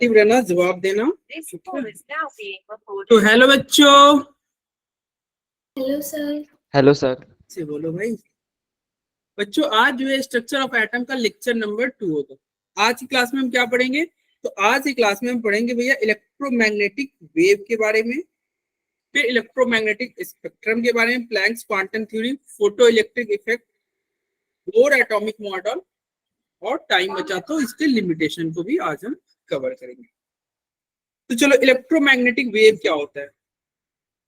रहना, जवाब देना। तो हेलो बच्चों। Hello sir. Hello sir. से बोलो भाई। बच्चों आज जो है स्ट्रक्चर ऑफ एटम का लेक्चर नंबर 2 होगा। आज की क्लास में हम क्या पढ़ेंगे? तो आज की क्लास में हम पढ़ेंगे भैया इलेक्ट्रोमैग्नेटिक वेव के बारे में, फिर इलेक्ट्रोमैग्नेटिक स्पेक्ट्रम के बारे में, Planck's quantum theory, photo electric effect, Bohr atomic model, और टाइम बचा तो इसके लिमिटेशन को भी आज हम कवर करेंगे। तो चलो, इलेक्ट्रोमैग्नेटिक वेव क्या होता है?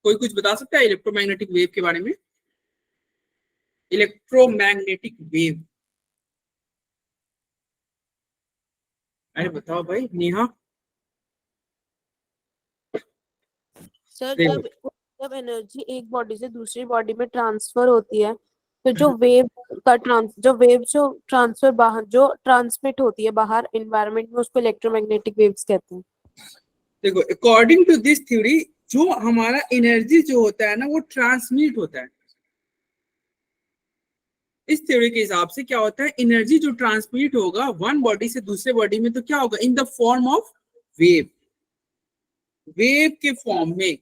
कोई कुछ बता सकता है इलेक्ट्रोमैग्नेटिक वेव के बारे में? इलेक्ट्रोमैग्नेटिक वेव, अरे बताओ भाई। नेहा सर, जब एनर्जी एक बॉडी से दूसरी बॉडी में ट्रांसफर होती है तो जो वेव जो ट्रांसफर बाहर जो ट्रांसमिट होती है बाहर एनवायरनमेंट में, उसको इलेक्ट्रोमैग्नेटिक वेव्स कहते हैं। देखो, अकॉर्डिंग टू दिस थ्योरी जो हमारा एनर्जी जो होता है ना वो ट्रांसमिट होता है। इस थ्योरी के हिसाब से क्या होता है, एनर्जी जो ट्रांसमिट होगा वन बॉडी से दूसरे बॉडी में, तो क्या होगा? In the form of wave, wave के फॉर्म में।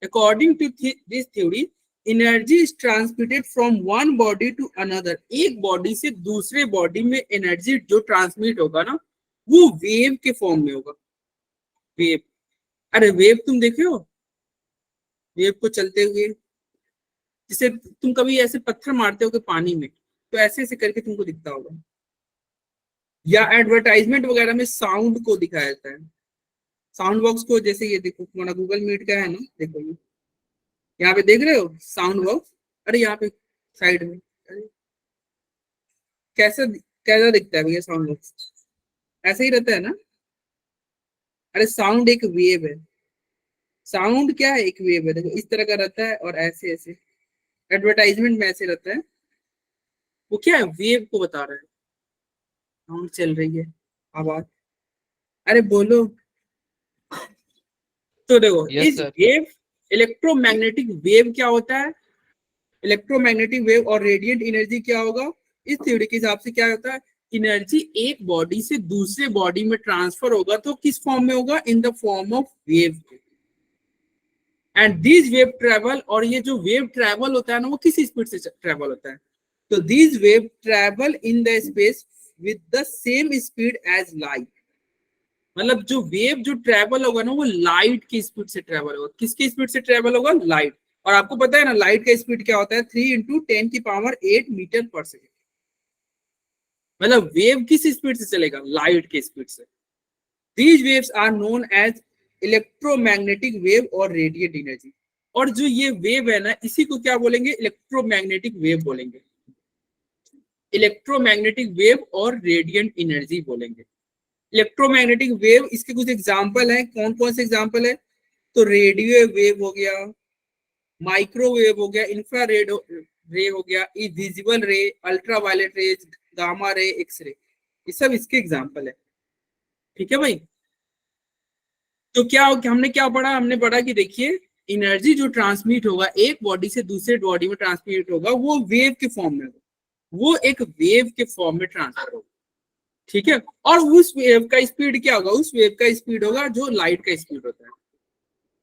According to this theory energy is transmitted from one body to another. एक बॉडी से दूसरे बॉडी में एनर्जी जो ट्रांसमिट होगा ना वो वेव के फॉर्म में होगा। वेव, अरे वेव तुम देखे हो? वेव को चलते हुए, जिसे तुम कभी ऐसे पत्थर मारते हो कि पानी में, तो ऐसे ऐसे करके तुमको दिखता होगा। या एडवर्टाइजमेंट वगैरह में साउंड को दिखाया जाता है, साउंड बॉक्स को। जैसे ये देखो, तुम्हारा गूगल मीट का है ना, देखो ये यहाँ पे देख रहे हो साउंड बॉक्स। अरे यहाँ पे साइड में, अरे कैसा कैसा दिखता है भैया साउंड बॉक्स? ऐसे ही रहता है ना। अरे साउंड एक वेव है। साउंड क्या है? एक वेव है। देखो इस तरह का रहता है और ऐसे ऐसे एडवर्टाइजमेंट में ऐसे रहता है। वो क्या है? वेव को बता रहा है। साउंड चल रही है, आवाज। अरे बोलो। तो देखो यस इस सर। वेव, इलेक्ट्रोमैग्नेटिक वेव क्या होता है? इलेक्ट्रोमैग्नेटिक वेव और रेडिएंट एनर्जी क्या होगा? इस थ्योरी के हिसाब से क्या होता है, एनर्जी एक बॉडी से दूसरे बॉडी में ट्रांसफर होगा तो किस फॉर्म में होगा? In the form of wave. And this wave travel, और ये जो वेव ट्रेवल होता है ना वो किस स्पीड से ट्रेवल होता है? तो this wave travel in the space with the same speed as light. मतलब जो वेव जो ट्रेवल होगा ना वो लाइट की स्पीड से ट्रेवल होगा। किसकी स्पीड से ट्रेवल होगा? लाइट। और आपको पता है ना लाइट का स्पीड क्या होता है? 3 × 10⁸ मीटर पर सेकेंड। मतलब वेव किस स्पीड से चलेगा? लाइट के स्पीड से। These waves are known as electromagnetic wave और रेडिएंट एनर्जी। और जो ये वेव है ना इसी को क्या बोलेंगे? इलेक्ट्रोमैग्नेटिक वेव बोलेंगे। इलेक्ट्रोमैग्नेटिक वेव और रेडिएंट एनर्जी बोलेंगे। इलेक्ट्रोमैग्नेटिक वेव, इसके कुछ एग्जांपल हैं। कौन कौन से एग्जांपल है? तो रेडियो वेव हो गया, माइक्रोवेव हो गया, इंफ्रारेड रे हो गया, विजिबल रे, ultraviolet rays, gamma ray, X ray, ये सब इसके एग्जांपल है। ठीक है भाई। तो क्या हमने क्या पढ़ा? हमने पढ़ा कि देखिए एनर्जी जो ट्रांसमिट होगा एक बॉडी से दूसरे बॉडी में ट्रांसमिट होगा वो वेव के फॉर्म में होगा। वो एक वेव के फॉर्म में ट्रांसफर होगा। ठीक है। और उस वेव का स्पीड क्या होगा? उस वेव का स्पीड होगा जो लाइट का स्पीड होता है।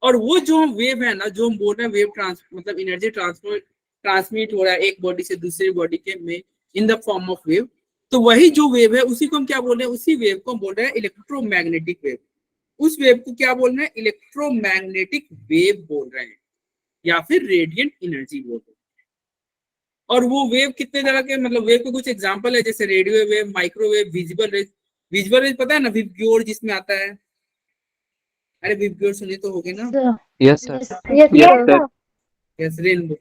और वो जो वेव है ना, जो हम बोल रहे हैं वेव मतलब एनर्जी ट्रांसमिट हो रहा है एक बॉडी से दूसरी बॉडी के में इन द फॉर्म ऑफ वेव, तो वही जो वेव है उसी को हम क्या बोल रहे हैं? उसी वेव को हम बोल रहे हैं इलेक्ट्रोमैग्नेटिक वेव। उस वेव को क्या बोल रहे हैं? इलेक्ट्रोमैग्नेटिक वेव बोल रहे हैं या फिर रेडिएंट एनर्जी बोल रहे हैं। और वो वेव कितने तरह के, मतलब वेव के कुछ एग्जांपल है, जैसे radio wave, microwave, visible raise. Visible raise पता है ना, विबग्योर जिसमें आता है। अरे विबग्योर सुने तो होगे ना। Yes sir. Yes, rainbow.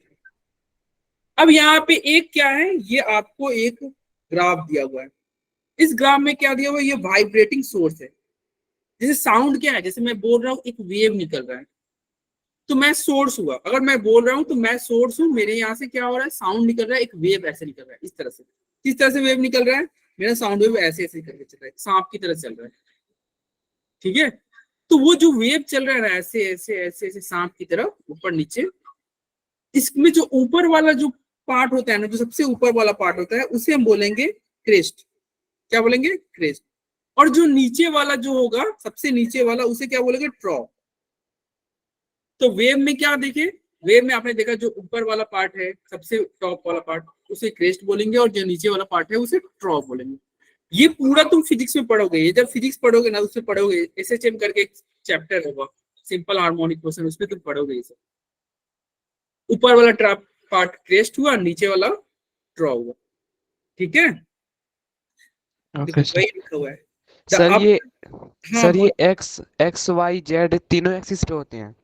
अब यहाँ पे एक क्या है, ये आपको एक ग्राफ दिया हुआ है। इस ग्राफ में क्या दिया हुआ है? ये वाइब्रेटिंग सोर्स है। जैसे साउंड क्या है, जैसे मैं बोल रहा हूँ एक वेव निकल रहा है, तो मैं सोर्स हुआ। अगर मैं बोल रहा हूँ तो मैं सोर्स हूँ, मेरे यहाँ से क्या हो रहा है? साउंड निकल रहा है, एक वेव ऐसे निकल रहा है इस तरह से। किस तरह से वेव निकल रहा है? मेरा साउंड वेव ऐसे ऐसे करके चल रहा है, सांप की तरह चल रहा है। ठीक है। तो वो जो वेव चल रहा है ना ऐसे ऐसे ऐसे ऐसे सांप की तरह ऊपर नीचे, इसमें जो ऊपर वाला जो पार्ट होता है ना, जो सबसे ऊपर वाला पार्ट होता है, उसे हम बोलेंगे क्रेस्ट। क्या बोलेंगे? क्रेस्ट। और जो नीचे वाला जो होगा, सबसे नीचे वाला, उसे क्या बोलोगे? ट्रॉ। तो वेव में क्या देखे, वेव में आपने देखा जो ऊपर वाला पार्ट है, सबसे टॉप वाला पार्ट, उसे क्रेस्ट बोलेंगे, और जो नीचे वाला पार्ट है उसे ट्रॉ बोलेंगे। ये पूरा तुम फिजिक्स में पढ़ोगे, ये जब फिजिक्स पढ़ोगे ना उसमें पढ़ोगे, एसएचएम करके एक चैप्टर होगा, सिंपल हार्मोनिक मोशन, उसमें तुम पढ़ोगे ये सब। ऊपर वाला ट्रैप पार्ट क्रेस्ट हुआ, नीचे वाला ट्रॉ हुआ, ठीक है। देखो ओके वही लिखा हुआ है। सर अब ये हाँ सर बोल, ये एक्स वाई जेड तीनों एक्सिस पे होते हैं।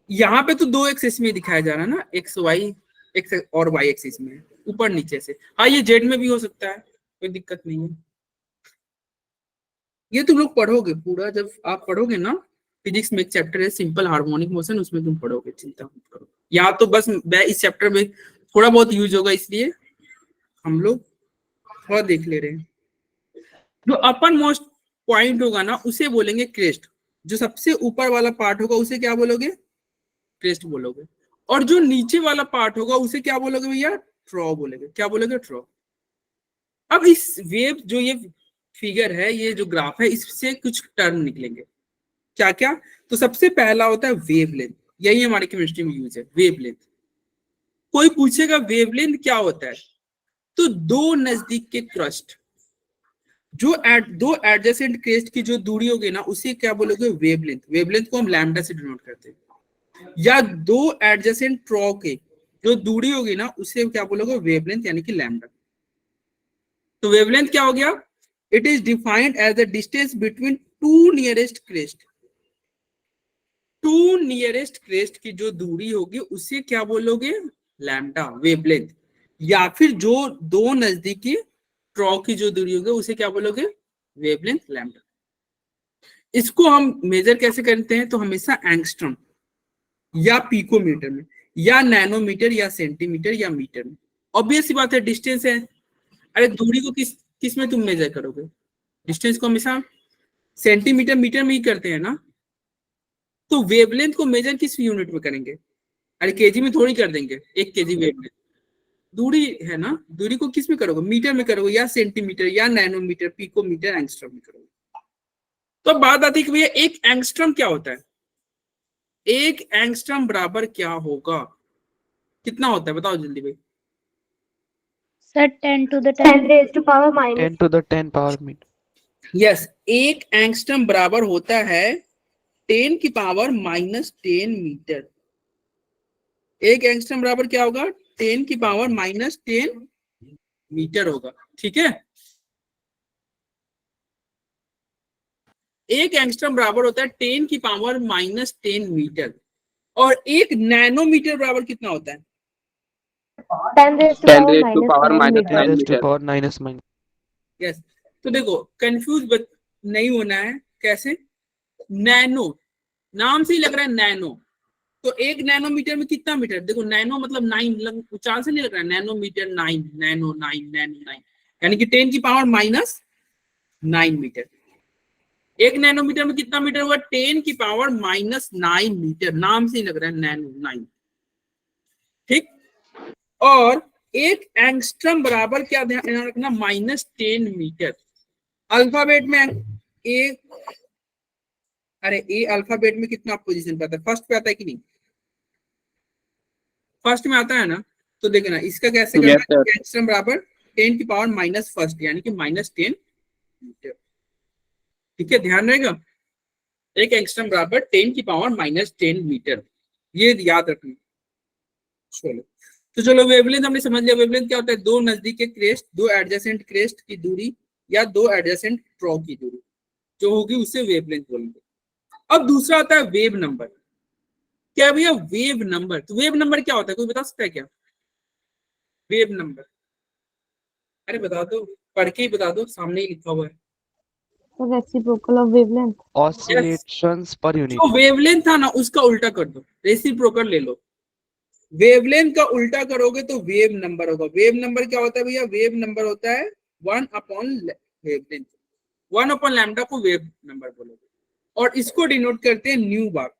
यहाँ पे तो दो एक्सिस में दिखाया जा रहा है ना, एक्स वाई, एक्स और वाई एक्सिस में, ऊपर नीचे से। हाँ ये जेड में भी हो सकता है, कोई दिक्कत नहीं है। ये तुम लोग पढ़ोगे पूरा, जब आप पढ़ोगे ना, फिजिक्स में एक चैप्टर है सिंपल हार्मोनिक मोशन, उसमें तुम पढ़ोगे, चिंता मत करो। यहाँ तो बस मैं इस चैप्टर में थोड़ा बहुत यूज होगा, इसलिए हम लोग थोड़ा देख ले रहे हैं। जो अपर मोस्ट पॉइंट होगा ना उसे बोलेंगे क्रेस्ट। जो सबसे ऊपर वाला पार्ट होगा उसे क्या बोलोगे? क्रेस्ट बोलोगे। और जो नीचे वाला पार्ट होगा उसे क्या बोलोगे भैया? ट्रॉ बोलोगे। क्या बोलोगे? ट्रॉ। अब इस वेव, जो ये फिगर है, ये जो ग्राफ है, इससे कुछ टर्म निकलेंगे। क्या क्या? तो सबसे पहला होता है वेवलेंथ, यही हमारे केमिस्ट्री में यूज है, वेवलेंथ। कोई पूछेगा वेवलेंथ क्या होता है, तो दो नजदीक के क्रस्ट, जो दो एडजेसेंट क्रेस्ट की जो दूरी होगी ना, उसे क्या बोलोगे? वेवलेंथ। वेवलेंथ को हम लैम्डा से डिनोट करते हैं। या दो एडजेसेंट ट्रॉ के जो दूरी होगी ना, उसे क्या बोलोगे? वेवलेंथ, यानी कि लैम्डा। तो वेवलेंथ क्या हो गया? It is defined as the distance between two nearest crest. Two nearest crest की जो दूरी होगी उसे क्या बोलोगे? Lambda, wavelength. या फिर जो दो नजदीकी ट्रॉ की जो दूरी होगी उसे क्या बोलोगे? Wavelength, lambda. इसको हम मेजर कैसे करते हैं? तो हमेशा एंगस्ट्रम या पिकोमीटर में, या नैनोमीटर, या सेंटीमीटर, या मीटर में। ऑब्वियस सी बात है, डिस्टेंस है। अरे दूरी को किस में तुम मेजर करोगे? डिस्टेंस को हमेशा सेंटीमीटर, मीटर में ही करते हैं ना। तो वेवलेंथ को मेजर किस यूनिट में करेंगे? अरे केजी में थोड़ी कर देंगे, 1 केजी वेवलेंथ। दूरी है ना, दूरी को किस में करोगे? मीटर में करोगे, या सेंटीमीटर, या नैनोमीटर, पिकोमीटर, एंगस्ट्रम में करोगे। तो अब बात आती है कि भैया एक एंगस्ट्रम क्या होता है? एक एंगस्ट्रम बराबर क्या होगा? कितना होता है बताओ जल्दी भाई। Sir, 10 to the 10 raised to power minus 10 to the 10 power meter. Yes, एक एंगस्ट्रम बराबर होता है 10 की पावर -10 मीटर। एक एंगस्ट्रम बराबर क्या होगा? 10 की पावर -10 मीटर होगा, ठीक है। एक एंगस्ट्रम बराबर होता है 10 की पावर -10 मीटर। और एक नैनोमीटर बराबर कितना होता है? 10 raised to 10 power raised to minus power 9 minus meter. 9 10 to meter. power -9। Yes. तो देखो कंफ्यूज नहीं होना है। कैसे? नैनो, नाम से ही लग रहा है नैनो। तो एक नैनोमीटर में कितना मीटर? देखो नैनो मतलब 9, उच्चारण से नहीं लग रहा है, नैनोमीटर 9, नैनो 9, नैनो 9, यानी कि 10 की पावर -9 मीटर। एक नैनोमीटर में कितना मीटर होगा? 10 की पावर -9 मीटर। नाम से ही लग रहा है नैनो 9, ठीक। और एक एंगस्ट्रम बराबर क्या ध्यान रखना? -10 मीटर। अल्फाबेट में ए, अरे ए अल्फाबेट में कितना पोजीशन पे आता है? फर्स्ट पे आता है कि नहीं? फर्स्ट में आता है ना। तो देखना इसका कैसे करना Yes, है। sir. एंगस्ट्रम बराबर 10 की पावर -1, यानी कि -10 मीटर, ठीक है, ध्यान रहेगा। एक एंगस्ट्रम बराबर 10 की पावर -10 मीटर, ये याद रखना। चलो, तो चलो वेवलेंथ हमने समझ लिया। वेवलेंथ क्या होता है? दो नजदीक के क्रेस्ट, दो एडजेसेंट क्रेस्ट की दूरी, या दो एडजेसेंट ट्रॉ की दूरी जो होगी उसे वेवलेंथ बोलेंगे। अब दूसरा आता है वेव नंबर। क्या भैया वेव नंबर? तो वेव नंबर क्या होता है, कोई बता सकता है क्या? वेव नंबर, अरे बता दो, पढ़ के ही बता दो, सामने ही लिखा हुआ है। The reciprocal of wavelength. Oscillations per unit. जो वेवलेंथ था ना उसका उल्टा कर दो, रेसिप्रोकल ले लो। वेवलेंथ का उल्टा करोगे तो वेव नंबर होगा। वेव नंबर क्या होता है भैया? वेव नंबर होता है 1/, वेवलेंथ 1/λ को वेव नंबर बोलोगे। और इसको डिनोट करते हैं न्यू बार।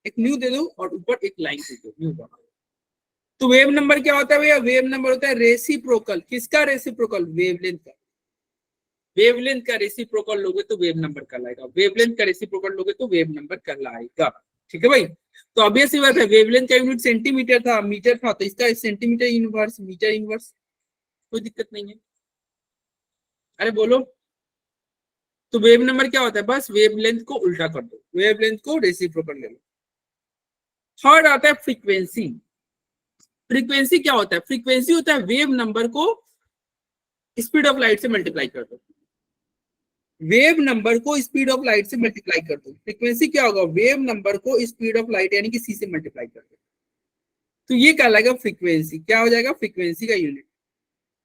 एक न्यू दे दो और ऊपर एक लाइन दे दो, न्यू बार। तो वेव नंबर क्या होता है भैया? वेव नंबर होता है रेसिप्रोकल। किसका रेसिप्रोकल? वेवलेंथ का। वेवलेंथ का रेसिप्रोकल लोगे तो वेव नंबर कहलाएगा, वेवलेंथ का रेसिप्रोकल लोगे तो वेव नंबर कहलाएगा। ठीक है भाई, तो ऑब्वियस सी बात है, वेवलेंथ का यूनिट सेंटीमीटर था, मीटर था, तो इसका सेंटीमीटर इनवर्स, मीटर इनवर्स, कोई दिक्कत नहीं है। अरे बोलो, तो वेव नंबर क्या होता है, बस वेवलेंथ को उल्टा कर दो, वेवलेंथ को रेसिप्रोकल ले लो। थर्ड आता है फ्रीक्वेंसी। फ्रीक्वेंसी क्या होता है, फ्रीक्वेंसी होता है वेव नंबर को स्पीड ऑफ लाइट से मल्टीप्लाई कर दो, वेव नंबर को स्पीड ऑफ लाइट से मल्टीप्लाई कर दो। फ्रीक्वेंसी क्या होगा, वेव नंबर को स्पीड ऑफ लाइट यानी कि सी से मल्टीप्लाई कर दो, तो ये कहलाएगा फ्रीक्वेंसी। क्या हो जाएगा, फ्रीक्वेंसी का यूनिट।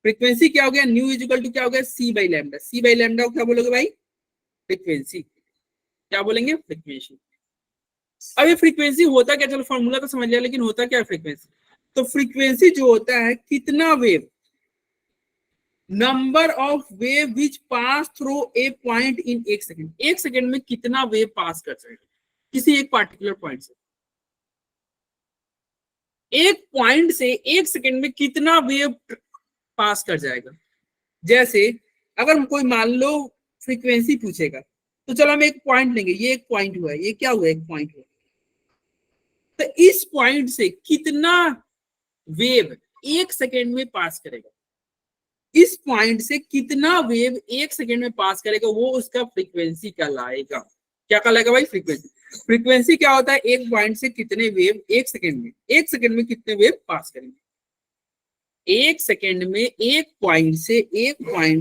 फ्रीक्वेंसी क्या हो गया, न्यू इक्वल टू क्या हो गया, c by lambda. C by lambda को क्या बोलोगे भाई, फ्रीक्वेंसी। क्या बोलेंगे, फ्रीक्वेंसी। अब ये फ्रीक्वेंसी होता क्या, चलो फॉर्मूला तो समझ लिया, लेकिन होता क्या है फ्रीक्वेंसी। तो फ्रीक्वेंसी जो होता है, कितना wave, number of wave which pass through a point in एक सेकेंड, एक सेकेंड में कितना वेव पास कर जाएगा किसी एक पार्टिकुलर पॉइंट से, एक पॉइंट से एक सेकेंड में कितना वेव पास कर जाएगा। जैसे अगर कोई मान लो फ्रीक्वेंसी पूछेगा, तो चलो हम एक पॉइंट लेंगे, ये एक पॉइंट हुआ है, ये क्या हुआ, एक पॉइंट हुआ, तो इस पॉइंट से कितना वेव एक सेकेंड में पास करेगा, इस पॉइंट से कितना वेव एक सेकेंड में पास करेगा, वो उसका फ्रीक्वेंसी कहलाएगा। क्या कहलाएगा भाई, फ्रीक्वेंसी। फ्रीक्वेंसी क्या होता है, एक पॉइंट से कितने वेव एक सेकेंड में, एक सेकेंड में कितने वेव पास करेंगे, एक सेकेंड में एक पॉइंट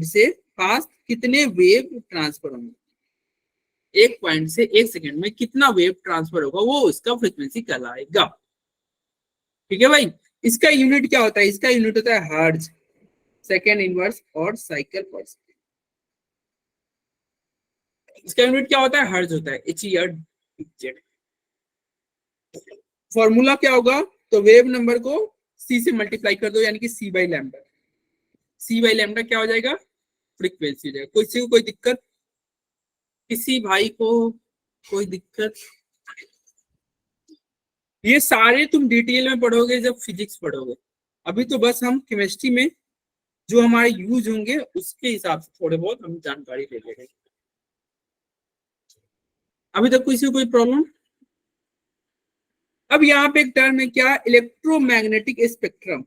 से पास कितने वेव ट्रांसफर होंगे, एक पॉइंट से एक सेकेंड में कितना वेव ट्रांसफर होगा, वो उसका फ्रीक्वेंसी कहलाएगा। ठीक है भाई, इसका यूनिट क्या होता है, इसका यूनिट होता है हर्ट्ज, सेकेंड इनवर्स और साइकिल पर सेकेंड। इसका यूनिट क्या होता है, हर्ट्ज होता है, HZ। फॉर्मूला क्या होगा, तो वेव नंबर को सी से मल्टीप्लाई कर दो, यानी कि c by lambda. C by lambda क्या हो जाएगा, फ्रीक्वेंसी हो जाएगा। किसी को कोई दिक्कत, किसी भाई को कोई दिक्कत, ये सारे तुम डिटेल में पढ़ोगे जब फिजिक्स पढ़ोगे, अभी तो बस हम केमिस्ट्री में जो हमारे यूज होंगे उसके हिसाब से थोड़े बहुत हम जानकारी ले लेंगे। अभी तक किसी को कोई प्रॉब्लम। अब यहाँ पे एक टर्म है क्या, इलेक्ट्रोमैग्नेटिक स्पेक्ट्रम,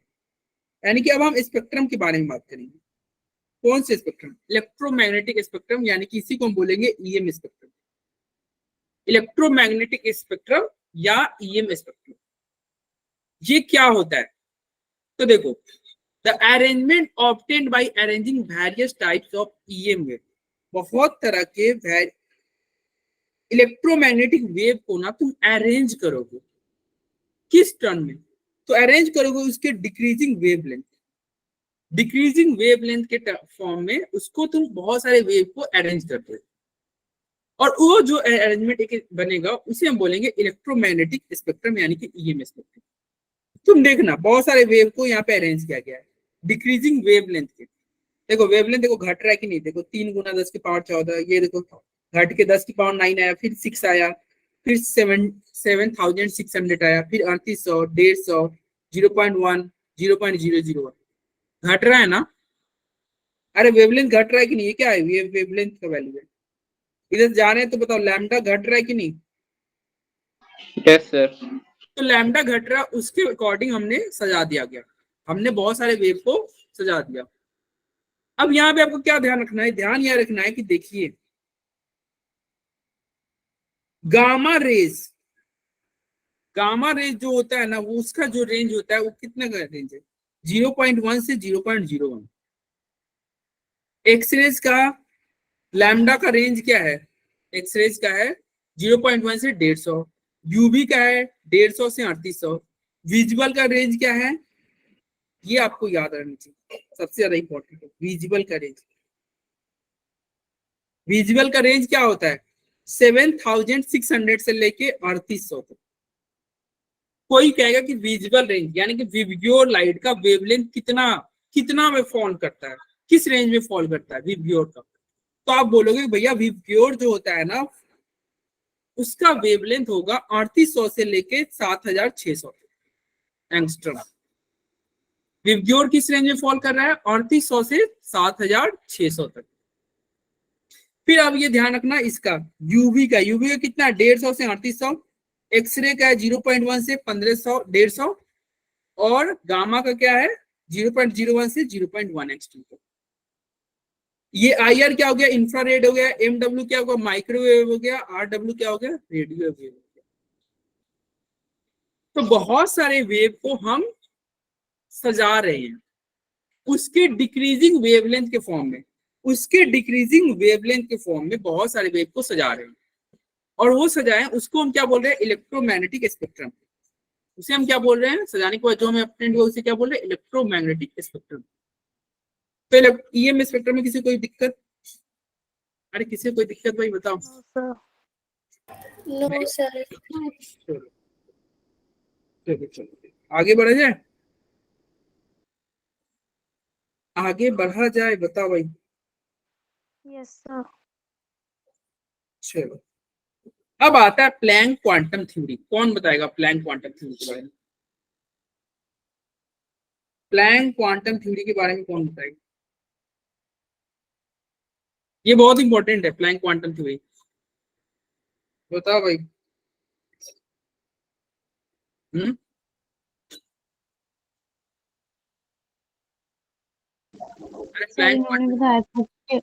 यानी कि अब हम स्पेक्ट्रम के बारे में बात करेंगे। कौन से स्पेक्ट्रम, इलेक्ट्रोमैग्नेटिक स्पेक्ट्रम, यानी कि इसी को हम बोलेंगे ईएम स्पेक्ट्रम, इलेक्ट्रोमैग्नेटिक स्पेक्ट्रम या ईएम स्पेक्ट्रम। ये क्या होता है, तो देखो, the arrangement obtained by arranging various types of EM wave, बहुत तरह के इलेक्ट्रोमैग्नेटिक वेव को ना तुम अरेंज करोगे, किस टर्म में, तो अरेंज करोगे उसके डिक्रीजिंग वेवलेंथ, डिक्रीजिंग वेवलेंथ के फॉर्म में उसको तुम बहुत सारे वेव को अरेंज करते हो, और वो जो अरेंजमेंट एक बनेगा उसे हम बोलेंगे इलेक्ट्रोमैग्नेटिक स्पेक्ट्रम, यानी कि ईएम स्पेक्ट्रम। तुम देखना बहुत सारे वेव को यहाँ पे अरेंज किया गया है डिक्रीजिंग वेवलेंथ के। देखो वेवलेंथ देखो घट रहा है कि नहीं, देखो 3 गुना 10 की पावर 14, ये देखो घट के 10 की पावर 9 आया, फिर 6 आया, फिर 7600 आया, फिर 3800, 150, 0.1, 0.001, घट रहा है ना। अरे वेवलेंथ घट रहा है कि नहीं, ये क्या है, ये वेवलेंथ का वैल्यू है। इधर जा रहे हैं तो बताओ लैम्डा घट रहा है कि नहीं, यस सर। तो लैम्डा घट रहा, उसके अकॉर्डिंग हमने सजा दिया गया, हमने बहुत सारे वेव को सजा दिया। अब यहाँ पे आपको क्या ध्यान रखना है, ध्यान यह रखना है कि देखिए गामा रेज, गामा रेज जो होता है ना, वो उसका जो रेंज होता है वो कितने का रेंज है, 0.1 से 0.01। एक्सरेज का लैम्डा का रेंज क्या है, एक्सरेज का है 0.1 से 150, यूवी का है 150 से 3800, विजुअल का रेंज क्या है, ये आपको याद रखना चाहिए, सबसे ज्यादा इंपॉर्टेंट है विजुअल का रेंज। विजुअल का रेंज क्या होता है, 7600 से लेके 3800 तक। कोई कहेगा कि विजुअल रेंज यानी कि विबग्योर लाइट का वेवलेंथ कितना में फॉल करता है, किस रेंज में फॉल करता है विबग्योर का, तो आप बोलोगे भैया विबग्योर जो होता है ना उसका वेवलेंथ होगा 3800 से लेके 7600 एंगस्ट्रम। विबग्योर किस रेंज में फॉल कर रहा है, 3800 से 7600 तक। फिर अब ये ध्यान रखना इसका यूवी का कितना है 150 से 3800, एक्सरे का है 0.1 से 1500 150, और गामा का क्या है 0.01 से 0.1 एक्सट्रीम। ये IR क्या हो गया इंफ्रारेड हो गया, MW क्या होगा माइक्रोवेव हो गया, RW क्या हो गया रेडियो वेव हो गया। तो बहुत सारे वेव को हम सजा रहे हैं उसके डिक्रीजिंग वेवलेंथ के फॉर्म में, बहुत सारे वेव को सजा रहे हैं, और वो सजाएं उसको हम क्या बोल रहे हैं इलेक्ट्रोमैग्नेटिक स्पेक्ट्रम। उसे हम क्या बोल रहे हैं सजाने के बाद जो हमें अपडेट हुआ उसे क्या बोल रहे हैं इलेक्ट्रोमैग्नेटिक स्पेक्ट्रम। तो EM स्पेक्ट्रम में किसी कोई दिक्कत, अरे किसी कोई दिक्कत भाई बताओ। No sir. चलो आगे बढ़ा जाए, आगे बढ़ा जाए बताओ भाई। Yes sir. चलो अब आता है प्लैंक क्वांटम थ्योरी। कौन बताएगा प्लैंक क्वांटम थ्योरी के बारे में? प्लैंक क्वांटम थ्योरी के बारे में कौन बताएगा? ये बहुत इंपॉर्टेंट है प्लैंक क्वांटम थ्योरी, बताओ भाई। हम्म अरे सर प्लैंक इन्होंने बताया था कि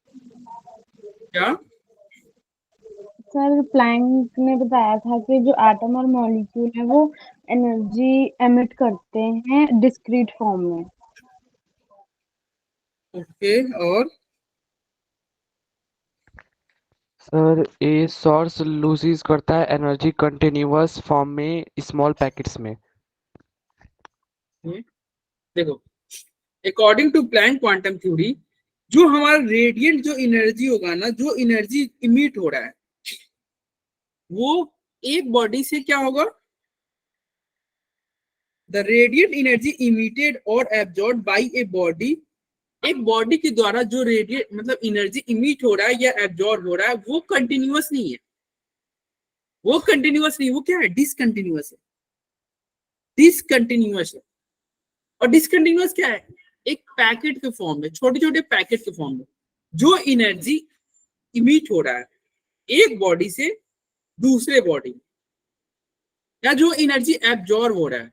क्या सर प्लैंक ने बताया था कि जो एटम और मॉलिक्यूल है वो एनर्जी एमिट करते हैं डिस्क्रीट फॉर्म में। ओके और सर ए सोर्स लूजिस करता है एनर्जी कंटिन्यूअस फॉर्म में स्मॉल पैकेट्स में। देखो according to Planck quantum theory जो हमारा रेडियंट जो एनर्जी होगा ना, जो एनर्जी इमिट हो रहा है वो एक बॉडी से क्या होगा, द रेडियंट एनर्जी इमिटेड और एब्जॉर्ब बाय ए बॉडी, एक बॉडी के द्वारा जो रेडिएट मतलब एनर्जी इमिट हो रहा है या एब्जॉर्ब हो रहा है वो कंटिन्यूअस नहीं है, वो क्या है डिसकंटिन्यूअस है, और डिसकंटिन्यूअस क्या है एक पैकेट के फॉर्म में, छोटे छोटे पैकेट के फॉर्म में जो एनर्जी इमिट हो रहा है एक बॉडी से दूसरे बॉडी, या जो एनर्जी एब्जॉर्ब हो रहा है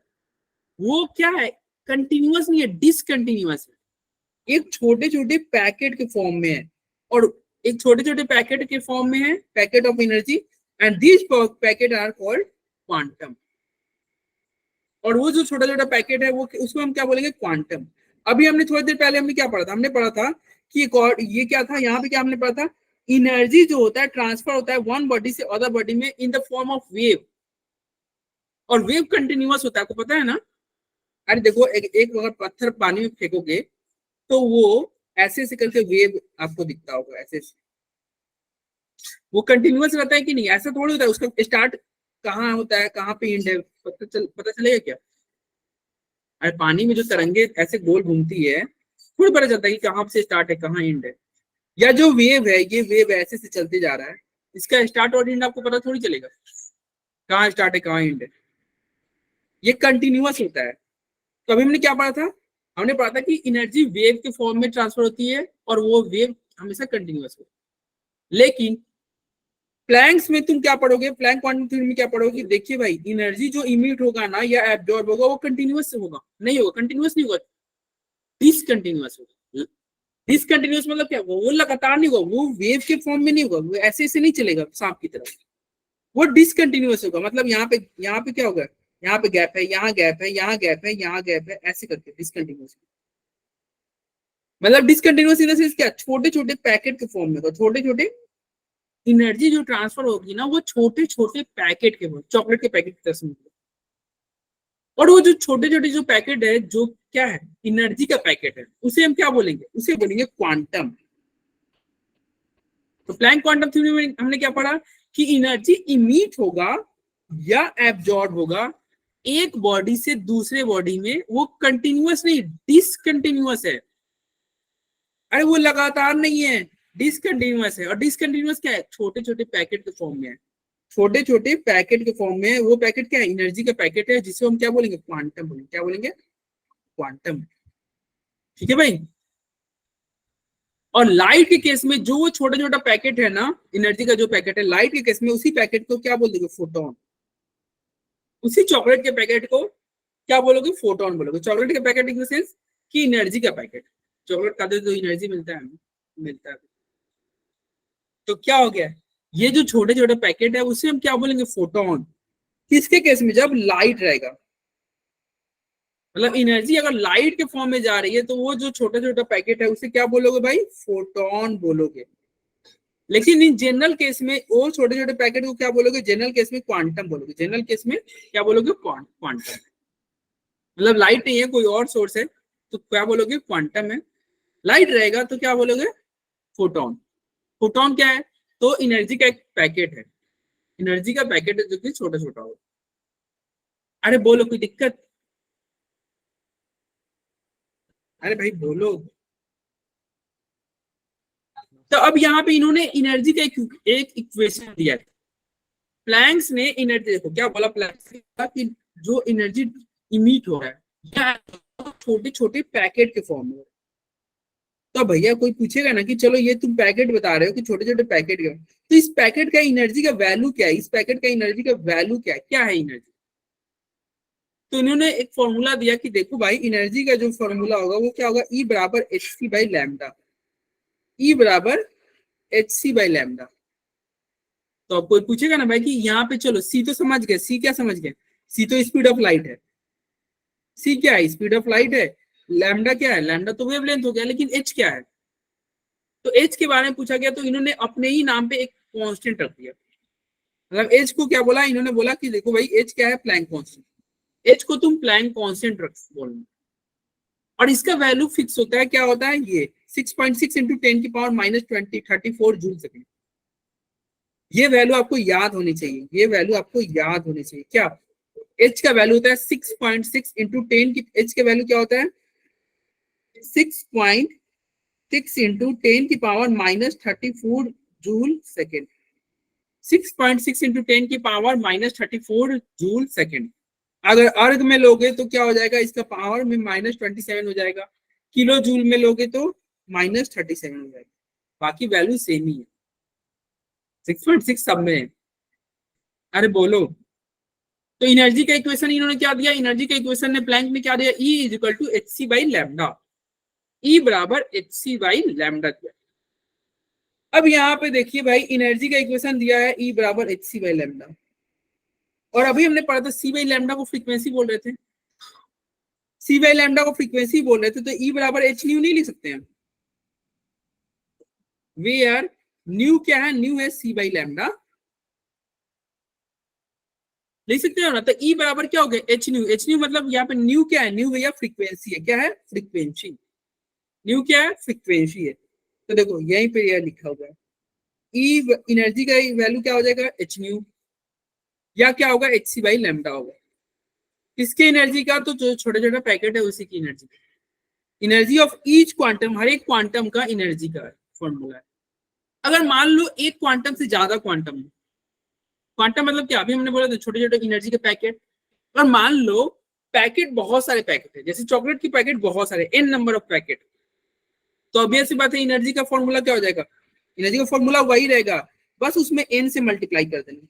वो क्या है कंटिन्यूअस नहीं है डिसकंटिन्यूअस है, एक छोटे छोटे पैकेट के फॉर्म में है, और एक छोटे छोटे पैकेट के फॉर्म में है packet of energy, and these packet are called quantum. और वो जो छोटा छोटा पैकेट है वो उसको हम क्या बोलेंगे क्वांटम। अभी हमने थोड़ी देर पहले हमने क्या पढ़ा था, हमने पढ़ा था कि ये क्या था, यहाँ पे क्या हमने पढ़ा था एनर्जी जो होता है ट्रांसफर होता है वन बॉडी से अदर बॉडी में इन द फॉर्म ऑफ वेव, और वेव कंटिन्यूअस होता है, आपको पता है ना। अरे देखो एक अगर पत्थर पानी में फेंकोगे तो वो ऐसे ऐसे करके वेव आपको दिखता होगा, ऐसे वो कंटिन्यूअस रहता है कि नहीं, ऐसा थोड़ी होता है, उसका स्टार्ट कहाँ होता है कहाँ पे एंड है पता चलेगा क्या? अरे पानी में जो तरंगे ऐसे गोल घूमती है थोड़ी पता चलता है कि कहाँ से स्टार्ट है कहाँ एंड है, या जो वेव है ये वेव ऐसे से चलते जा रहा है, इसका स्टार्ट और एंड आपको पता थोड़ी चलेगा कहाँ स्टार्ट है कहाँ एंड है, ये कंटिन्यूअस होता है। तो अभी हमने क्या पढ़ा था, हमने पढ़ा था कि एनर्जी वेव के फॉर्म में ट्रांसफर होती है और वो वेव हमेशा कंटिन्यूअस होती है। लेकिन प्लैंक्स में तुम क्या पढ़ोगे, प्लैंक क्वांटम थ्योरी में क्या पढ़ोगे, देखिए भाई एनर्जी जो इमिट होगा ना या एब्जॉर्ब होगा वो कंटिन्यूअस होगा, नहीं होगा कंटिन्यूअस नहीं होगा, डिसकंटिन्यूअस होगा। डिसकंटिन्यूअस मतलब क्या, वो लगातार नहीं होगा, वो वेव के फॉर्म में नहीं होगा, वो ऐसे ऐसे नहीं चलेगा सांप की तरह, वो डिसकंटिन्यूअस होगा। मतलब यहाँ पे क्या होगा, यहाँ पे गैप है, यहाँ गैप है, यहाँ गैप है, यहाँ गैप है, ऐसे करके डिसकंटिन्यूअस। मतलब डिसकंटिन्यूअस इन द सेंस क्या, छोटे छोटे पैकेट के फॉर्म में होगा, छोटे छोटे एनर्जी जो ट्रांसफर होगी ना वो छोटे छोटे पैकेट के, चॉकलेट के पैकेट की तरह से, और वो जो छोटे छोटे जो पैकेट है जो क्या है एनर्जी का पैकेट है उसे हम क्या बोलेंगे, उसे बोलेंगे क्वांटम। तो प्लैंक क्वांटम थ्योरी में हमने क्या पढ़ा कि एनर्जी इमिट होगा या एब्जॉर्ब होगा एक बॉडी से दूसरे बॉडी में, वो कंटिन्यूअस नहीं डिसकंटिन्यूअस है। अरे वो लगातार नहीं है, डिसकंटिन्यूअस है, और डिसकंटिन्यूअस क्या है छोटे छोटे पैकेट के फॉर्म में है, छोटे छोटे पैकेट के फॉर्म में। वो पैकेट क्या है एनर्जी का पैकेट है जिसे हम क्या बोलेंगे क्वांटम बोलेंगे, क्या बोलेंगे क्वांटम। ठीक है भाई। और लाइट के केस में जो वो छोटा छोटा पैकेट है ना, एनर्जी का जो पैकेट है, लाइट के केस में उसी पैकेट को क्या बोल दोगे? फोटोन। उसी चॉकलेट के पैकेट को क्या बोलोगे? फोटोन बोलोगे। चॉकलेट के पैकेट इन द सेंस कि एनर्जी का पैकेट। चॉकलेट खाते तो एनर्जी मिलता है हमें, मिलता है। तो क्या हो गया? ये जो छोटे छोटे पैकेट है उसे हम क्या बोलेंगे? फोटोन। किसके केस में? जब लाइट रहेगा, मतलब एनर्जी अगर लाइट के फॉर्म में जा रही है तो वो जो छोटा छोटा पैकेट है उसे क्या बोलोगे भाई? फोटोन बोलोगे। लेकिन इन जनरल केस में वो छोटे छोटे पैकेट को क्या बोलोगे? जनरल केस में क्वांटम बोलोगे। जनरल केस में क्या बोलोगे? क्वांटम। मतलब लाइट नहीं है, कोई और सोर्स है तो क्या बोलोगे? क्वांटम है। लाइट रहेगा तो क्या बोलोगे? फोटोन। फोटोन क्या है? तो एनर्जी का एक पैकेट है, एनर्जी का पैकेट है जो कि छोटा छोटा हो। अरे बोलो, कोई दिक्कत? अरे भाई बोलो। तो अब यहाँ पे इन्होंने एनर्जी का एक इक्वेशन दिया है। प्लैंक्स ने एनर्जी, देखो क्या बोला प्लैंक्स ने कि जो एनर्जी इमिट हो रहा है छोटे छोटे पैकेट के फॉर्म में। तो भैया कोई पूछेगा ना कि चलो ये तुम पैकेट बता रहे हो कि छोटे छोटे पैकेट के, तो इस पैकेट का एनर्जी का वैल्यू क्या है? इस पैकेट का एनर्जी का वैल्यू क्या है? क्या है एनर्जी? तो इन्होंने एक फॉर्मूला दिया कि देखो भाई, एनर्जी का जो फॉर्मूला होगा वो क्या होगा? ई बराबर h C by lambda. E बराबर एच सी बाई लैम्डा। तो अब कोई पूछेगा ना भाई कि यहाँ पे, चलो सी तो समझ गए, सी क्या समझ गए? सी तो स्पीड ऑफ लाइट है। सी क्या है? स्पीड ऑफ लाइट है। लैम्डा क्या है? लैम्डा तो वेवलेंथ हो गया। लेकिन एच क्या है? तो एच के बारे में पूछा गया तो इन्होंने अपने ही नाम पे एक कांस्टेंट रख दिया। मतलब एच को क्या बोला? इन्होंने बोला कि देखो भाई एच क्या है? Planck constant. एच को तुम प्लैंक कांस्टेंट रख बोलना, और इसका वैल्यू फिक्स होता है। क्या होता है? ये 6.6 इंटू 10 की पावर माइनस 34 जूल सेकेंड। ये वैल्यू आपको याद होनी चाहिए, ये वैल्यू आपको याद होनी चाहिए। क्या? एच का वैल्यू होता है 6.6 इंटू 10 की, एच का वैल्यू क्या होता है? 6.6 इंटू 10 की power minus 34 joule second. 6.6 into 10 की पावर माइनस 34 जूल सेकेंड। अगर अर्ग में लोगे तो क्या हो जाएगा? इसका पावर में माइनस 27 हो जाएगा। किलो जूल में लोगे तो माइनस 37 हो जाएगा। बाकी वैल्यू सेम ही है, 6.6 सब में है। अरे बोलो। तो एनर्जी का इक्वेशन इन्होंने क्या दिया? एनर्जी का इक्वेशन ने प्लैंक ने क्या दिया? E is equal to H C by lambda. E बराबर एच सी बाई लैम्डा दिया। अब यहाँ पे देखिए भाई, एनर्जी का इक्वेशन दिया है E बराबर एच सी बाई लैम्डा, और अभी हमने पढ़ा था सी बाई लैम्डा को फ्रीक्वेंसी बोल रहे थे। सी बाई लैम्डा को फ्रीक्वेंसी बोल रहे थे तो E बराबर एच न्यू नहीं लिख सकते हैं? वेयर न्यू क्या है? न्यू है सी बाई लैम्डा, लिख सकते हो ना? तो E बराबर क्या हो गया? H new. एच न्यू मतलब यहाँ पे न्यू क्या है? न्यू भैया फ्रीक्वेंसी है। क्या है? फ्रीक्वेंसी। न्यू क्या है? फ्रीक्वेंसी है। तो देखो यहीं पे यह लिखा हुआ है, ई एनर्जी का वैल्यू क्या हो जाएगा? एच न्यू, या क्या होगा? एच सी बाई लैम्डा होगा। किसके एनर्जी का? तो जो छोटे छोटे पैकेट है उसी की energy. Energy of each quantum, हर एक क्वांटम का एनर्जी का फॉर्मूला है। अगर मान लो एक क्वांटम से ज्यादा क्वांटम है, क्वांटम मतलब क्या? अभी हमने बोला था छोटे छोटे एनर्जी के पैकेट। और मान लो पैकेट बहुत सारे पैकेट है, जैसे चॉकलेट की पैकेट बहुत सारे, एन नंबर ऑफ पैकेट, तो ऑब्वियस सी बात है एनर्जी का फॉर्मूला क्या हो जाएगा? एनर्जी का फॉर्मूला वही रहेगा, बस उसमें एन से मल्टीप्लाई कर देना।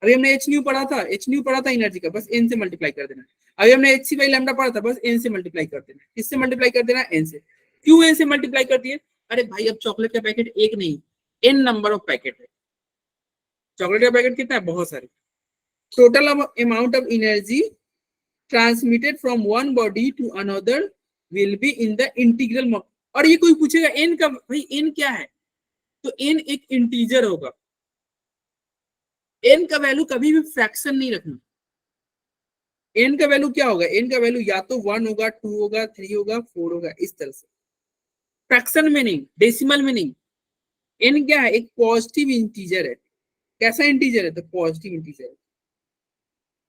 अभी हमने एच न्यू पढ़ा था, एच न्यू पढ़ा था एनर्जी का, बस एन से मल्टीप्लाई कर देना। अभी हमने एच सी बाई लैम्डा पढ़ा था, बस एन से मल्टीप्लाई कर देना। किससे मल्टीप्लाई कर देना? एन से। क्यों एन से मल्टीप्लाई कर दिए? अरे भाई अब चॉकलेट का पैकेट एक नहीं, एन नंबर ऑफ पैकेट है। चॉकलेट का पैकेट कितना है? बहुत सारे। Total amount of energy transmitted from one body to another will be in the integral. और ये कोई पूछेगा एन का, भाई एन क्या है? तो एन एक इंटीजर होगा। एन का वैल्यू कभी भी फ्रैक्शन नहीं रखना। एन का वैल्यू क्या होगा? एन का वैल्यू या तो 1 होगा, 2 होगा, 3 होगा, 4 होगा, इस तरह से। फ्रैक्शन में नहीं, डेसिमल में नहीं। एन क्या है? एक पॉजिटिव इंटीजर है। कैसा इंटीजर है? तो पॉजिटिव इंटीजर है।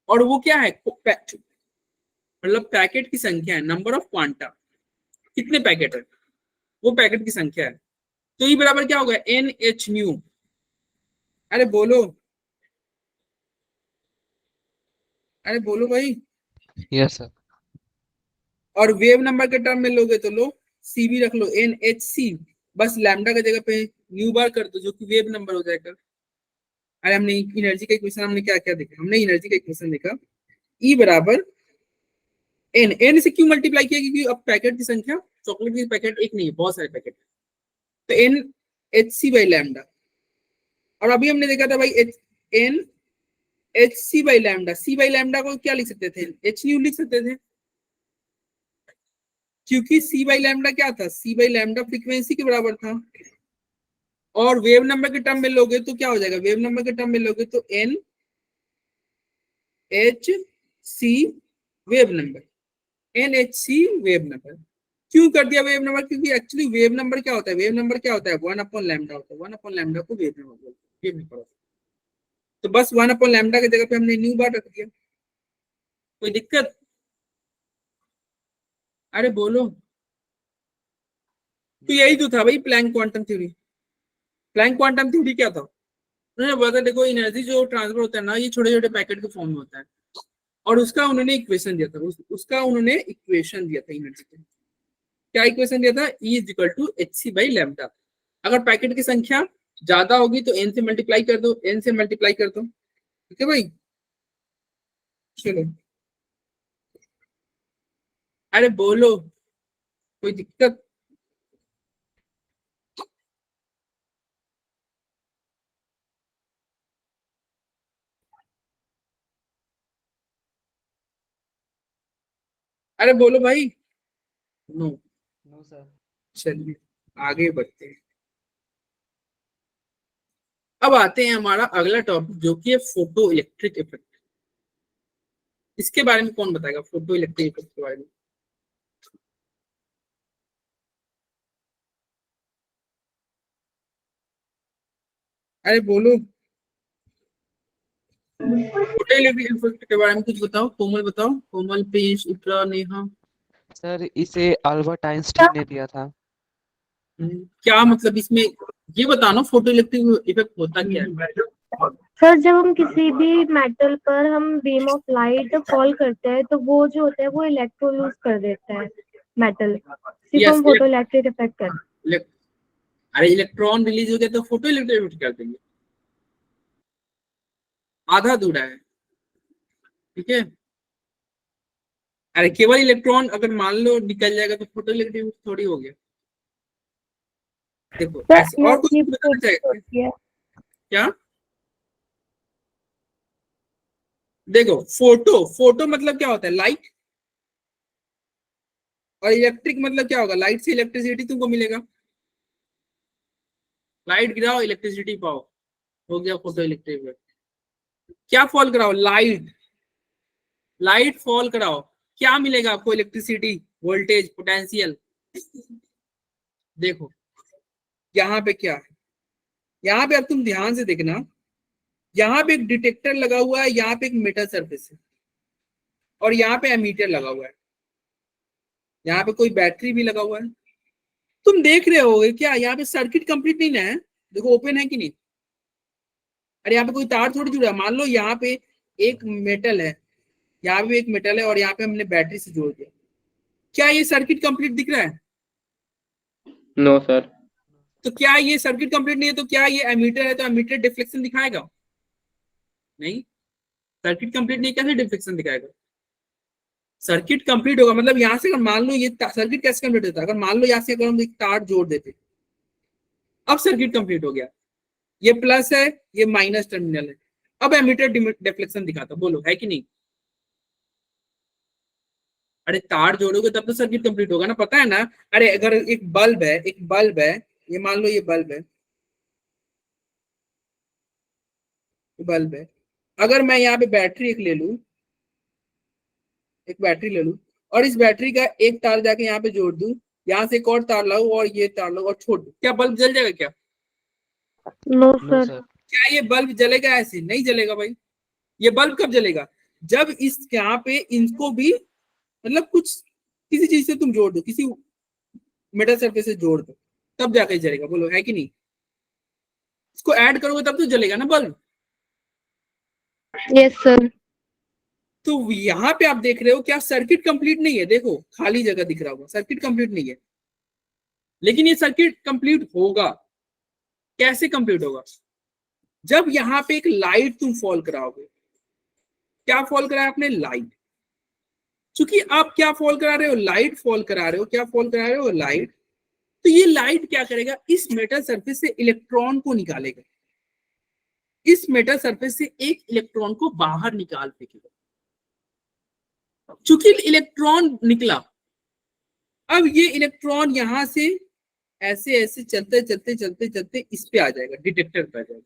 और वो क्या है? मतलब पैकेट की संख्या है, नंबर ऑफ क्वांटा, कितने पैकेट है वो पैकेट की संख्या है। तो ये बराबर क्या होगा? N H nu. अरे बोलो, अरे बोलो भाई। Yes sir. और वेव नंबर के टर्म में लोगे तो लो सी भी रख लो, एन एच सी बस लैम्डा की जगह पे न्यू बार कर दो जो कि वेव नंबर हो जाएगा। अरे हमने एनर्जी का इक्वेशन हमने क्या क्या देखा, हमने एनर्जी का इक्वेशन देखा E बराबर एन, एन से क्यों मल्टीप्लाई किया, क्योंकि अब पैकेट की संख्या, चॉकलेट की पैकेट एक नहीं है, बहुत सारे पैकेट है, तो N H C by lambda. और अभी हमने देखा था भाई N H C by lambda, C by lambda को क्या लिख सकते थे, एच न्यू लिख सकते थे, क्योंकि सी बाई लैम्डा क्या था, सी बाई लैम्डा फ्रीक्वेंसी के बराबर था। और वेव नंबर के टर्म में लोगे तो क्या हो जाएगा, वेव नंबर के टर्म में लोगे तो N H C wave number, N H C wave number. क्यों कर दिया वेव नंबर, क्योंकि एक्चुअली वेव नंबर क्या होता है, वेव नंबर क्या होता है, 1 लैम्डा होता है, 1 लैम्डा को वेव नंबर बोलते हैं, वेव नंबर। तो बस 1 लैम्डा की जगह पे हमने न्यू बार रख दिया। कोई दिक्कत? अरे बोलो। तो यही तो था भाई Planck quantum theory. Planck quantum theory क्या था, उन्होंने बोला देखो एनर्जी जो ट्रांसफर होता है ना, ये छोटे छोटे पैकेट के फॉर्म में होता है, और उसका उन्होंने इक्वेशन दिया था, उसका उन्होंने इक्वेशन दिया था एनर्जी का। क्या इक्वेशन दिया था, E is equal to H C by lambda. अगर पैकेट की संख्या ज्यादा होगी तो n से मल्टीप्लाई कर दो, n से मल्टीप्लाई कर दो, ठीक है भाई। चलो अरे बोलो, कोई दिक्कत? अरे बोलो भाई। नो। No sir. चलिए आगे बढ़ते हैं। अब आते हैं हमारा अगला टॉपिक जो कि है फोटो इलेक्ट्रिक इफेक्ट। इसके बारे में कौन बताएगा, फोटो इलेक्ट्रिक इफेक्ट के बारे में? अरे बोलो, फोटो इलेक्ट्रिक इफेक्ट के बारे में कुछ बताओ, कोमल बताओ, कोमल, पीयूष, इकरा, नेहा। सर इसे अल्बर्ट आइंस्टीन ने दिया था। क्या मतलब इसमें, ये बताना फोटो इलेक्ट्रिक इफेक्ट होता क्या है? सर जब हम किसी भी मेटल पर हम बीम ऑफ लाइट फॉल करते हैं तो वो जो होता है वो इलेक्ट्रो यूज कर देता है मेटल, सिर्फ Yes, हम फोटो इलेक्ट्रिक इफेक्ट करते हैं। अरे इलेक्ट्रॉन रिलीज हो गया तो फोटो इलेक्ट्रिक इफेक्ट कर देंगे, आधा अधूरा है, ठीक है। अरे केवल इलेक्ट्रॉन अगर मान लो निकल जाएगा तो फोटो इलेक्ट्रिक इफेक्ट थोड़ी हो गया। देखो सर ऐसे और कुछ इलेक्ट्रिक बताना चाहेगा होती है। क्या? देखो फोटो, फोटो मतलब क्या होता है, लाइट, और इलेक्ट्रिक मतलब क्या होगा, लाइट से इलेक्ट्रिसिटी तुमको मिलेगा, लाइट गिराओ इलेक्ट्रिसिटी पाओ, हो गया फोटो इलेक्ट्रिक इफेक्ट। क्या फॉल कराओ, लाइट, लाइट फॉल कराओ, क्या मिलेगा आपको, इलेक्ट्रिसिटी, वोल्टेज, पोटेंशियल। देखो यहाँ पे क्या है, यहाँ पे अब तुम ध्यान से देखना, यहाँ पे एक डिटेक्टर लगा हुआ है, यहाँ पे एक मेटल सरफेस है, और यहाँ पे एमीटर लगा हुआ है, यहाँ पे कोई बैटरी भी लगा हुआ है। तुम देख रहे होगे क्या यहाँ पे सर्किट कंप्लीट नहीं ना है, देखो ओपन है कि नहीं। अरे यहाँ पे कोई तार थोड़ी जुड़ा है, मान लो यहाँ पे एक मेटल है, यहाँ पे एक मेटल है, और यहाँ पे हमने बैटरी से जोड़ दिया, क्या ये सर्किट कंप्लीट दिख रहा है? No sir. तो क्या ये सर्किट कंप्लीट नहीं है, तो क्या ये एमीटर है तो एमीटर डिफ्लेक्शन दिखाएगा? नहीं, सर्किट कंप्लीट नहीं, कैसे डिफ्लेक्शन दिखाएगा? सर्किट कंप्लीट होगा मतलब यहाँ से अगर मान लो ये सर्किट कैसे कंप्लीट होता है, अगर मान लो यहाँ से अगर हम एक तार जोड़ देते, अब सर्किट कंप्लीट हो गया, ये प्लस है, ये माइनस टर्मिनल है, अब एमीटर डिफ्लेक्शन दिखाता, बोलो है कि नहीं? अरे तार जोड़ोगे तब तो सर्किट कंप्लीट होगा ना, पता है ना। अरे अगर एक बल्ब है, एक बल्ब है, ये मान लो ये बल्ब है, बल्ब है, अगर मैं यहाँ पे बैटरी एक ले लूं, एक बैटरी ले लूं, और इस बैटरी का एक तार जाके यहाँ पे जोड़ दूं, यहाँ से एक और तार लाऊं और ये तार लाऊं और छोड़ दूं, क्या बल्ब जल जाएगा क्या? No no sir. सर। क्या ये बल्ब जलेगा? ऐसे नहीं जलेगा भाई। ये बल्ब कब जलेगा, जब इस यहाँ पे इनको भी मतलब कुछ किसी चीज से तुम जोड़ दो, किसी मेटल सरफेस से जोड़ दो, तब जाके जलेगा, बोलो है कि नहीं? इसको ऐड करोगे तब तो जलेगा ना बल्ब। Yes sir. तो यहाँ पे आप देख रहे हो क्या सर्किट कंप्लीट नहीं है, देखो खाली जगह दिख रहा होगा, सर्किट कंप्लीट नहीं है। लेकिन ये सर्किट कंप्लीट होगा, कैसे कंप्लीट होगा? जब यहाँ पे एक लाइट तुम फॉल कराओगे। क्या फॉल कराया आपने? लाइट। चूंकि आप क्या फॉल करा रहे हो? लाइट फॉल करा रहे हो। क्या फॉल करा रहे हो? लाइट। तो ये लाइट क्या करेगा? इस मेटल सरफेस से इलेक्ट्रॉन को निकालेगा, इस मेटल सरफेस से एक इलेक्ट्रॉन को बाहर निकाल फेंकेगा। चूंकि इलेक्ट्रॉन निकला, अब ये इलेक्ट्रॉन यहां से ऐसे ऐसे चलते चलते चलते चलते इस पे आ जाएगा, डिटेक्टर पे आ जाएगा।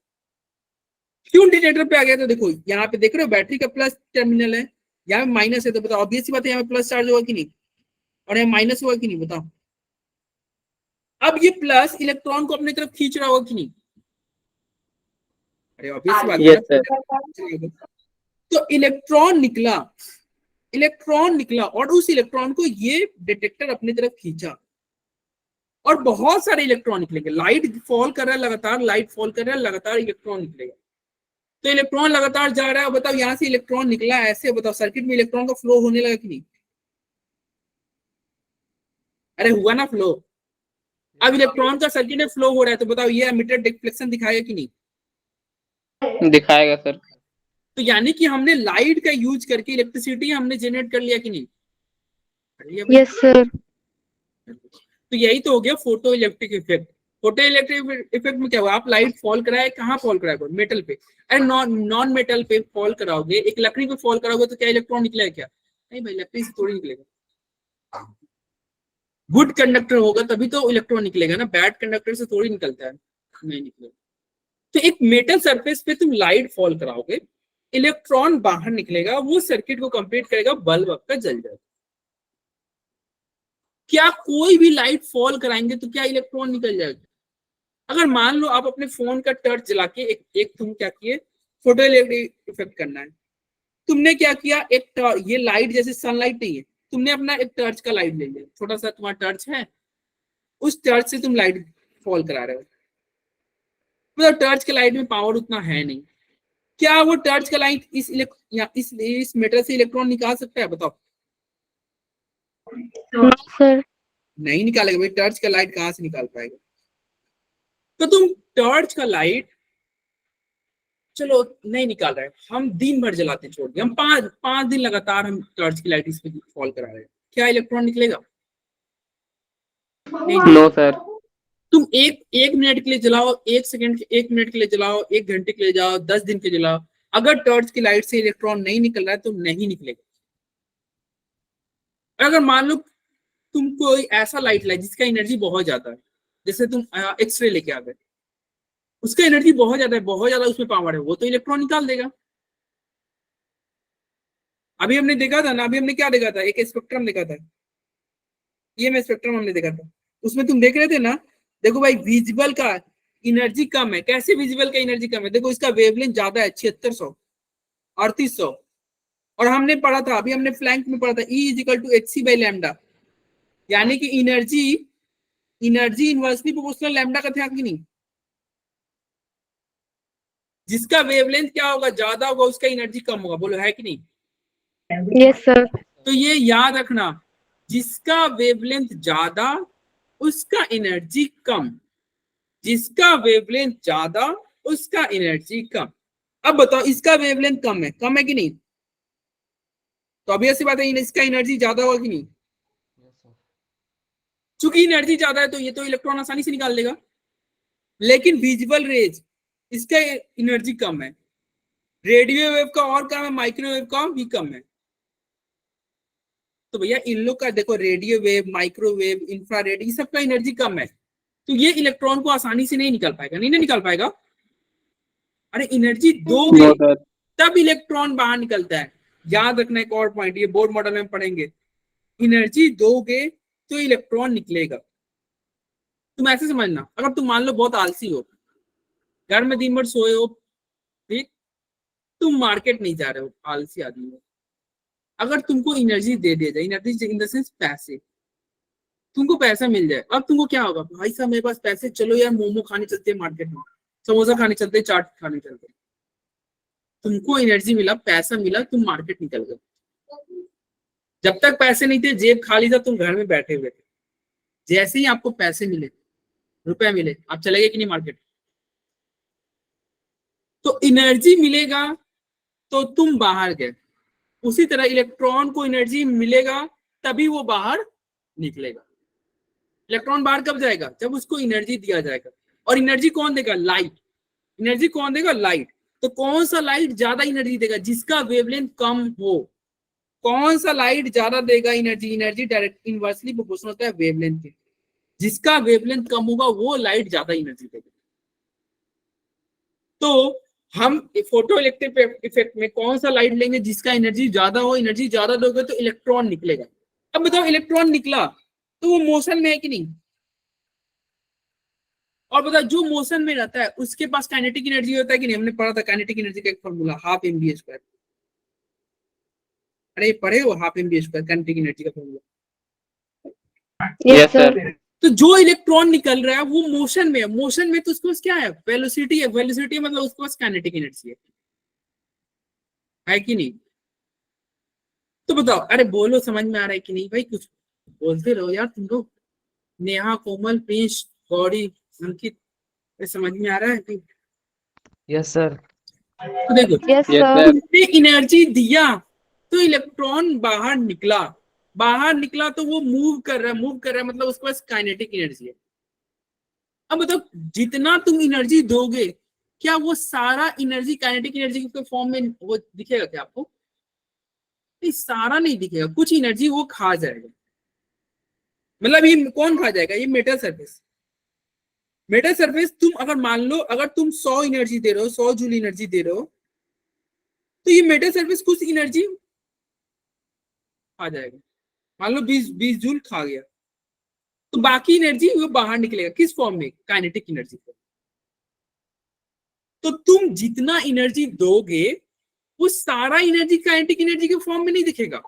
क्यों डिटेक्टर पे आ गया? तो देखो यहाँ पे देख रहे हो बैटरी का प्लस टर्मिनल है, यहाँ माइनस है, तो बताओ ऑब्वियस सी बात है यहाँ पे प्लस चार्ज होगा कि नहीं, और यहाँ माइनस होगा कि नहीं? बताओ। अब ये प्लस इलेक्ट्रॉन को अपनी तरफ खींच रहा होगा कि नहीं? अरे ऑब्वियस सी बात है Yes, ना। तो इलेक्ट्रॉन निकला, इलेक्ट्रॉन निकला और उस इलेक्ट्रॉन को ये डिटेक्टर अपनी तरफ खींचा और बहुत सारे इलेक्ट्रॉन निकलेंगे। लाइट फॉल कर रहा है लगातार, लाइट फॉल कर रहा है लगातार, इलेक्ट्रॉन निकलेगा। तो इलेक्ट्रॉन लगातार जा रहा है, बताओ यहाँ से इलेक्ट्रॉन निकला ऐसे, बताओ सर्किट में इलेक्ट्रॉन का फ्लो होने लगा कि नहीं? अरे हुआ ना फ्लो। अब इलेक्ट्रॉन का सर्किट में फ्लो हो रहा है, तो बताओ ये एमिटर डिफ्लेक्शन दिखाएगा कि नहीं? दिखाएगा सर। तो यानी कि हमने लाइट का यूज करके इलेक्ट्रिसिटी हमने जनरेट कर लिया कि नहीं? Yes sir. तो यही तो हो गया photo electric effect. Photo electric effect में क्या हुआ? आप लाइट फॉल कराए, कहाँ फॉल कराए? मेटल पे। अरे नॉन मेटल पे फॉल कराओगे, एक लकड़ी पे फॉल कराओगे तो क्या इलेक्ट्रॉन निकलेगा क्या? नहीं भाई, लकड़ी से थोड़ी निकलेगा। गुड कंडक्टर होगा तभी तो इलेक्ट्रॉन निकलेगा ना, बैड कंडक्टर से थोड़ी निकलता है, नहीं निकलेगा। तो एक मेटल सरफेस पे तुम लाइट फॉल कराओगे, इलेक्ट्रॉन बाहर निकलेगा, वो सर्किट को कंप्लीट करेगा, बल्ब आपका जल जाएगा। क्या कोई भी लाइट फॉल कराएंगे तो क्या इलेक्ट्रॉन निकल जाएगा? अगर मान लो आप अपने फोन का टर्च जला के एक तुम क्या किए, फोटो इलेक्ट्रिक इफेक्ट करना है, तुमने क्या किया, एक ये लाइट जैसे सनलाइट नहीं है, तुमने अपना एक टर्च का लाइट ले लिया, छोटा सा तुम्हारा टर्च है, उस टर्च से तुम लाइट फॉल करा रहे हो। मतलब टर्च के लाइट में पावर उतना है नहीं, क्या वो टर्च का लाइट इस मेटल से इलेक्ट्रॉन निकाल सकता है? बताओ। सर नहीं निकालेगा भाई, टर्च का लाइट कहां से निकाल पाएगा? तो तुम टर्च का लाइट चलो नहीं निकाल रहे, हम दिन भर जलाते छोड़ दिए, हम पांच दिन लगातार हम टर्च की लाइट इस पे फॉल करा रहे हैं, क्या इलेक्ट्रॉन निकलेगा? नहीं। No sir. तुम एक मिनट के लिए जलाओ, एक सेकंड, एक मिनट के लिए जलाओ, एक घंटे के लिए जाओ, 10 दिन के लिए जलाओ, अगर टर्च की लाइट से इलेक्ट्रॉन नहीं निकल रहा है तो नहीं निकलेगा। अगर मान लो तुम कोई ऐसा लाइट लाए जिसका एनर्जी बहुत ज्यादा है, जैसे तुम एक्सरे लेके आ गए, उसका एनर्जी बहुत ज्यादा है, बहुत ज्यादा उसमें पावर है, वो तो इलेक्ट्रॉन निकाल देगा। अभी हमने देखा था ना, अभी हमने क्या देखा था, एक स्पेक्ट्रम देखा था, ये में स्पेक्ट्रम हमने देखा था, उसमें तुम देख रहे थे ना, देखो भाई विजिबल का एनर्जी कम है। कैसे विजिबल का एनर्जी कम है? देखो इसका वेवलेंथ ज्यादा है, 7600 3800, और हमने पढ़ा था, अभी हमने फ्लैंक में पढ़ा था, E is equal to hc by lambda, यानी कि एनर्जी इनवर्सली प्रोपोर्शनल लैम्डा का था कि नहीं? जिसका वेवलेंथ क्या होगा, ज्यादा होगा, उसका एनर्जी कम होगा, बोलो है कि नहीं? Yes sir. तो ये याद रखना, जिसका वेवलेंथ ज्यादा उसका एनर्जी कम, जिसका वेवलेंथ ज्यादा उसका एनर्जी कम। अब बताओ इसका वेवलेंथ कम है कि नहीं? तो अभी ऐसी बात है, इसका एनर्जी ज्यादा होगा कि नहीं? चूंकि एनर्जी ज्यादा है तो ये तो इलेक्ट्रॉन आसानी से निकाल लेगा, लेकिन विजिबल रेज इसका एनर्जी कम है, रेडियो वेव का और कम है, माइक्रोवेव का भी कम है। तो भैया इन लोग का देखो, रेडियो वेव, माइक्रोवेव, इंफ्रारेड, ये सबका एनर्जी कम है, तो ये इलेक्ट्रॉन को आसानी से नहीं निकाल पाएगा, नहीं निकाल पाएगा। अरे एनर्जी दोगे नो सर। तब इलेक्ट्रॉन बाहर निकलता है। याद रखना एक और पॉइंट, ये बोर्ड मॉडल में पढ़ेंगे, एनर्जी दोगे तो इलेक्ट्रॉन निकलेगा। तुम ऐसे समझना, अगर तुम मान लो बहुत आलसी हो, घर में दिन भर सोए हो, ठीक, तुम मार्केट नहीं जा रहे हो, आलसी आदमी हो, अगर तुमको एनर्जी दे दिया जाए, एनर्जी इन द सेंस पैसे, तुमको पैसा मिल जाए, अब तुमको क्या होगा, भाई साहब मेरे पास पैसे, चलो यार मोमो खाने चलते हैं मार्केट में, समोसा खाने चलते, चाट खाने चलते। तुमको एनर्जी मिला, पैसा मिला, तुम मार्केट निकल गए। जब तक पैसे नहीं थे, जेब खाली था, तुम घर में बैठे हुए थे। जैसे ही आपको पैसे मिले, रुपए मिले, आप चले गए कि नहीं मार्केट? तो एनर्जी मिलेगा तो तुम बाहर गए। उसी तरह इलेक्ट्रॉन को एनर्जी मिलेगा तभी वो बाहर निकलेगा। इलेक्ट्रॉन बाहर कब जाएगा? जब उसको एनर्जी दिया जाएगा। और एनर्जी कौन देगा? लाइट। एनर्जी कौन देगा? लाइट। तो कौन सा लाइट ज्यादा एनर्जी देगा? जिसका वेवलेंथ कम हो। कौन सा लाइट ज्यादा देगा energy? Energy direct inversely proportional होता है वेवलेंथ के। जिसका वेवलेंथ कम होगा वो लाइट ज्यादा एनर्जी देगा। तो हम फोटो इलेक्ट्रिक इफेक्ट में कौन सा लाइट लेंगे? जिसका एनर्जी ज्यादा हो। एनर्जी ज्यादा दोगे तो इलेक्ट्रॉन निकलेगा। अब बताओ, इलेक्ट्रॉन निकला तो वो मोशन में है कि नहीं? और बताओ, जो मोशन में रहता है उसके पास काइनेटिक एनर्जी होता है कि नहीं? हमने पढ़ा था काइनेटिक एनर्जी का एक फॉर्मूला, हाफ mv स्क्वायर। अरे पढ़े हो half mv square kinetic energy का फॉर्मूला? Yes sir. तो जो इलेक्ट्रॉन निकल रहा है वो मोशन में है। मोशन में तो उसके पास क्या है? वेलोसिटी है। वेलोसिटी मतलब उसके पास काइनेटिक एनर्जी है कि नहीं? तो बताओ, अरे बोलो, समझ में आ रहा है कि नहीं भाई? कुछ बोलते रहो यार तुम लोग। नेहा, कोमल, प्रिंस, गौरी, अंकित, ये समझ में आ रहा है कि? Yes sir. तो देखो, यस यस सर। सर। तुमने एनर्जी दिया तो इलेक्ट्रॉन बाहर निकला। बाहर निकला तो वो मूव कर रहा है। मूव कर रहा है मतलब उसके पास काइनेटिक एनर्जी है। अब बताओ, जितना तुम एनर्जी दोगे, क्या वो सारा एनर्जी काइनेटिक एनर्जी के फॉर्म में वो दिखेगा क्या आपको? नहीं, सारा नहीं दिखेगा। कुछ एनर्जी वो खा जाएगा। मतलब ये कौन खा जाएगा? ये मेटल सरफेस। मेटल सरफेस तुम अगर मान लो, अगर तुम 100 एनर्जी दे रहे हो, 100 जूल एनर्जी दे रहे हो, तो ये मेटल सरफेस कुछ एनर्जी खा जाएगा। मान लो 20 जूल खा गया, तो बाकी एनर्जी वो बाहर निकलेगा। किस फॉर्म में? Kinetic energy. तो तुम जितना एनर्जी दोगे वो सारा एनर्जी काइनेटिक एनर्जी के फॉर्म में नहीं दिखेगा।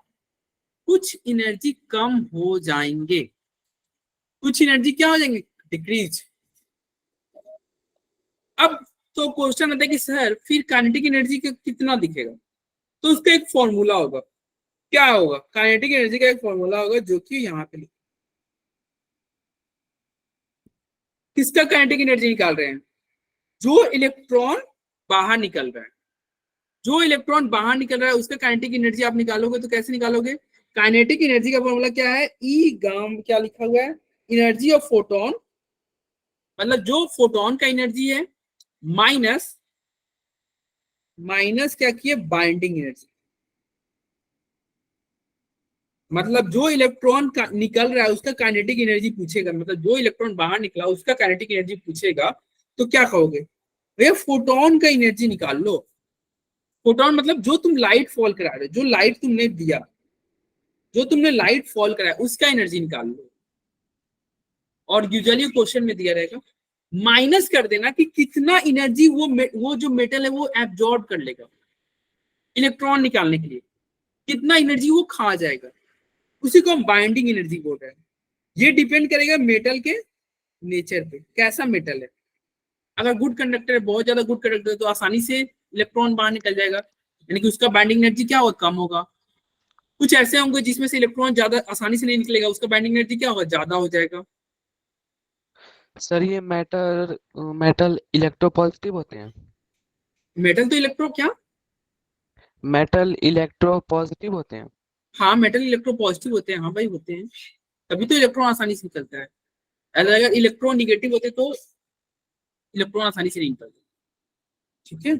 कुछ एनर्जी कम हो जाएंगे। कुछ एनर्जी क्या हो जाएंगे? डिक्रीज। अब तो क्वेश्चन आता है कि सर फिर काइनेटिक एनर्जी का कितना दिखेगा? तो उसका एक फॉर्मूला होगा। क्या होगा? काइनेटिक एनर्जी का एक फॉर्मूला होगा जो कि यहाँ पे लिखा। किसका काइनेटिक एनर्जी निकाल रहे हैं? जो इलेक्ट्रॉन बाहर निकल रहा है। जो इलेक्ट्रॉन बाहर निकल रहा है उसका काइनेटिक एनर्जी आप निकालोगे तो कैसे निकालोगे? काइनेटिक एनर्जी का फॉर्मूला क्या है? ई गाम, क्या लिखा हुआ है? एनर्जी ऑफ फोटोन, मतलब जो फोटोन का एनर्जी है, माइनस क्या किए? Binding energy. मतलब जो इलेक्ट्रॉन निकल रहा है उसका काइनेटिक एनर्जी पूछेगा। मतलब जो इलेक्ट्रॉन बाहर निकला उसका काइनेटिक एनर्जी पूछेगा तो क्या कहोगे? भैया फोटोन का एनर्जी निकाल लो। फोटोन मतलब जो तुम लाइट फॉल करा रहे हो, जो लाइट तुमने दिया, जो तुमने लाइट फॉल कराया उसका एनर्जी निकाल लो। और यूजुअली क्वेश्चन में दिया रहेगा, माइनस कर देना कि कितना एनर्जी वो जो मेटल है वो एब्जॉर्ब कर लेगा इलेक्ट्रॉन निकालने के लिए, कितना एनर्जी वो खा जाएगा। उसी को हम बाइंडिंग एनर्जी बोल रहे हैं। ये डिपेंड करेगा मेटल के नेचर पे, कैसा मेटल है। अगर गुड कंडक्टर है, बहुत ज्यादा गुड कंडक्टर है, तो आसानी से इलेक्ट्रॉन बाहर निकल जाएगा, यानी कि उसका बाइंडिंग एनर्जी क्या होगा? कम होगा। कुछ ऐसे होंगे जिसमें से इलेक्ट्रॉन ज्यादा आसानी से नहीं निकलेगा, उसका बाइंडिंग एनर्जी क्या होगा? ज्यादा हो जाएगा। सर ये मेटल इलेक्ट्रोपॉजिटिव होते हैं? मेटल तो इलेक्ट्रो क्या? मेटल इलेक्ट्रोपॉजिटिव होते हैं? हाँ, मेटल इलेक्ट्रो पॉजिटिव होते हैं। हाँ भाई, होते हैं। तभी तो इलेक्ट्रॉन आसानी से निकलता है। अगर इलेक्ट्रॉन निगेटिव होते तो इलेक्ट्रॉन आसानी से नहीं निकलते। ठीक है,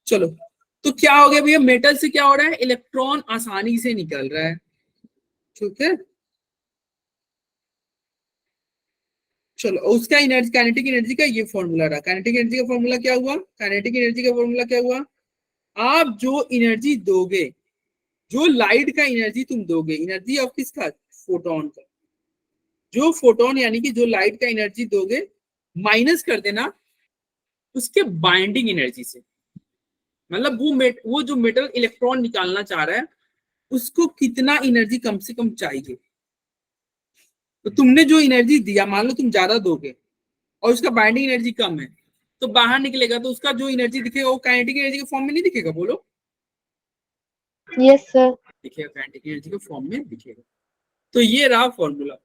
चलो। तो क्या हो गया भैया? मेटल से क्या हो रहा है? इलेक्ट्रॉन आसानी से निकल रहा है। ठीक है, चलो। उसका एनर्जी, काइनेटिक एनर्जी का ये फॉर्मूला रहा। काइनेटिक एनर्जी का फॉर्मूला क्या हुआ? काइनेटिक एनर्जी का फॉर्मूला क्या हुआ? आप जो एनर्जी दोगे, जो लाइट का एनर्जी तुम दोगे, एनर्जी ऑफ किसका? फोटोन का। जो फोटोन यानी कि जो लाइट का एनर्जी दोगे, माइनस कर देना उसके बाइंडिंग एनर्जी से। मतलब वो जो मेटल इलेक्ट्रॉन निकालना चाह रहा है उसको कितना एनर्जी कम से कम चाहिए। तो तुमने जो एनर्जी दिया, मान लो तुम ज्यादा दोगे और उसका बाइंडिंग एनर्जी कम है, तो बाहर निकलेगा तो उसका जो एनर्जी दिखेगा वो काइनेटिक एनर्जी के फॉर्म में नहीं दिखेगा? बोलो। Yes sir. दिखेगा, काइनेटिक एनर्जी के फॉर्म में दिखेगा। तो ये रहा फॉर्मूला।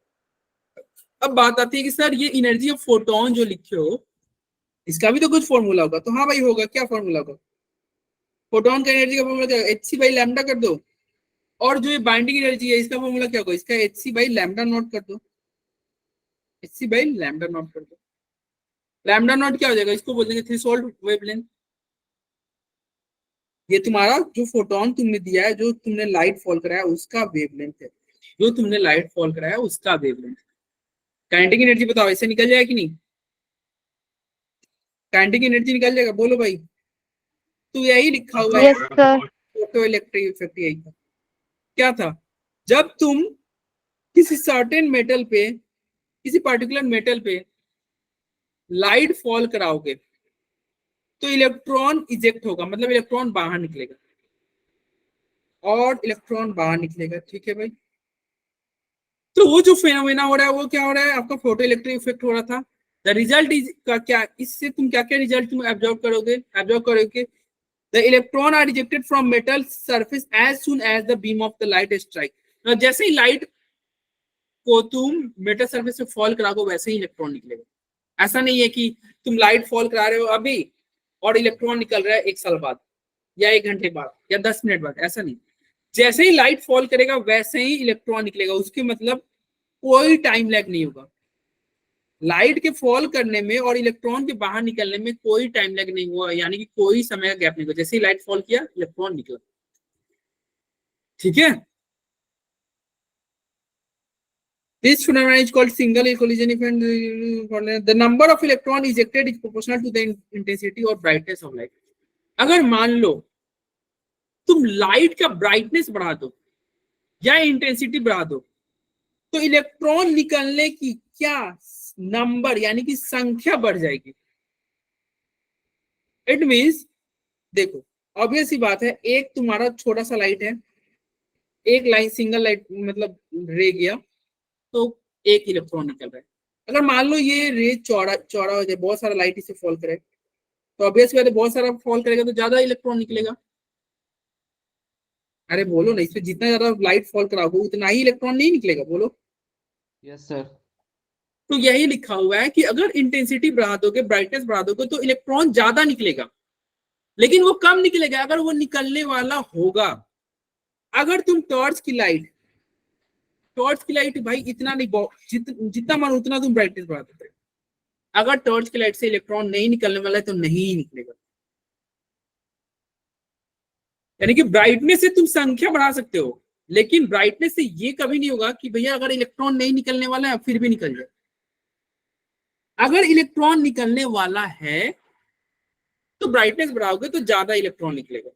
अब बात आती है कि सर ये एनर्जी ऑफ फोटोन जो लिखे हो इसका भी तो कुछ फॉर्मूला होगा। तो हाँ भाई होगा, क्या फॉर्मूला होगा? फोटोन का एनर्जी का फॉर्मूला क्या होगा? hc बाई लैम्डा कर दो, और जो ये बाइंडिंग एनर्जी है इसका फॉर्मूला क्या होगा? इसका hc बाई लैम्डा नॉट कर दो, hc बाई लैम्डा नॉट कर दो। लैम्डा नॉट क्या हो जाएगा? इसको बोल देंगे थ्रेशोल्ड वेवलेंथ। ये तुम्हारा जो फोटोन तुमने दिया है, जो तुमने लाइट फॉल कराया उसका वेवलेंथ है, जो तुमने लाइट फॉल कराया उसका वेवलेंथ। काइनेटिक एनर्जी बताओ, ऐसे निकल जाएगा कि नहीं? काइनेटिक एनर्जी निकल जाएगा, बोलो भाई। तो यही लिखा हुआ है yes sir. Photo electric effect, यही था। क्या था? जब तुम किसी सर्टेन मेटल पे, किसी पर्टिकुलर मेटल पे लाइट फॉल कराओगे तो इलेक्ट्रॉन इजेक्ट होगा, मतलब इलेक्ट्रॉन बाहर निकलेगा, और इलेक्ट्रॉन बाहर निकलेगा। ठीक है भाई। तो वो जो फेनोमेना हो रहा है वो क्या हो रहा है? आपका फोटो इलेक्ट्रिक इफेक्ट हो रहा था। द रिजल्ट इज का क्या, इससे तुम क्या क्या रिजल्ट तुम एब्जॉर्व करोगे? The electron are rejected from metal surface as soon as the beam of the light strike. जैसे ही लाइट को तुम मेटल सरफेस पे फॉल कराओगे वैसे ही इलेक्ट्रॉन निकलेगा। ऐसा नहीं है कि तुम लाइट फॉल करा रहे हो अभी और इलेक्ट्रॉन निकल रहा है 1 साल बाद या 1 घंटे बाद या 10 मिनट बाद, ऐसा नहीं। जैसे ही लाइट फॉल करेगा वैसे ही इलेक्ट्रॉन निकलेगा, उसके मतलब कोई टाइम लैग नहीं होगा। लाइट के फॉल करने में और इलेक्ट्रॉन के बाहर निकलने में कोई टाइम लैग नहीं हुआ, यानी कि कोई समय का गैप नहीं हुआ। जैसे ही लाइट फॉल किया इलेक्ट्रॉन निकला। ठीक है। This phenomenon is called single collision event. The number of electron ejected is proportional to the intensity or brightness of light. अगर मान लो तुम लाइट का ब्राइटनेस बढ़ा दो या इंटेंसिटी बढ़ा दो तो इलेक्ट्रॉन निकलने की क्या नंबर यानी कि संख्या बढ़ जाएगी। इट मींस देखो ऑब्वियस सी बात है, एक तुम्हारा छोटा सा लाइट है, एक लाइन सिंगल लाइट मतलब रे गया तो एक इलेक्ट्रॉन निकल रहा है। अगर मान लो ये रे चौड़ा हो जाए, बहुत सारा लाइट इसे फॉल करे तो ऑब्वियस बात है बहुत सारा फॉल करेगा तो ज्यादा इलेक्ट्रॉन निकलेगा। अरे बोलो ना, इसमें जितना ज्यादा लाइट फॉल कराओगे उतना ही इलेक्ट्रॉन नहीं निकलेगा, बोलो। Yes sir. तो यही लिखा हुआ है कि अगर इंटेंसिटी बढ़ा दोगे, ब्राइटनेस बढ़ा दोगे तो इलेक्ट्रॉन ज्यादा निकलेगा, लेकिन वो कम निकलेगा अगर वो निकलने वाला होगा। अगर तुम टॉर्च की लाइट भाई इतना नहीं, जितना मानो उतना तुम ब्राइटनेस बढ़ा दोगे, अगर टॉर्च की लाइट से इलेक्ट्रॉन नहीं निकलने वाला है तो नहीं निकलेगा। यानी कि ब्राइटनेस से तुम संख्या बढ़ा सकते हो, लेकिन ब्राइटनेस से ये कभी नहीं होगा कि भैया अगर इलेक्ट्रॉन नहीं निकलने वाला है फिर भी निकल जाए। अगर इलेक्ट्रॉन निकलने वाला है तो ब्राइटनेस बढ़ाओगे तो ज्यादा इलेक्ट्रॉन निकलेगा।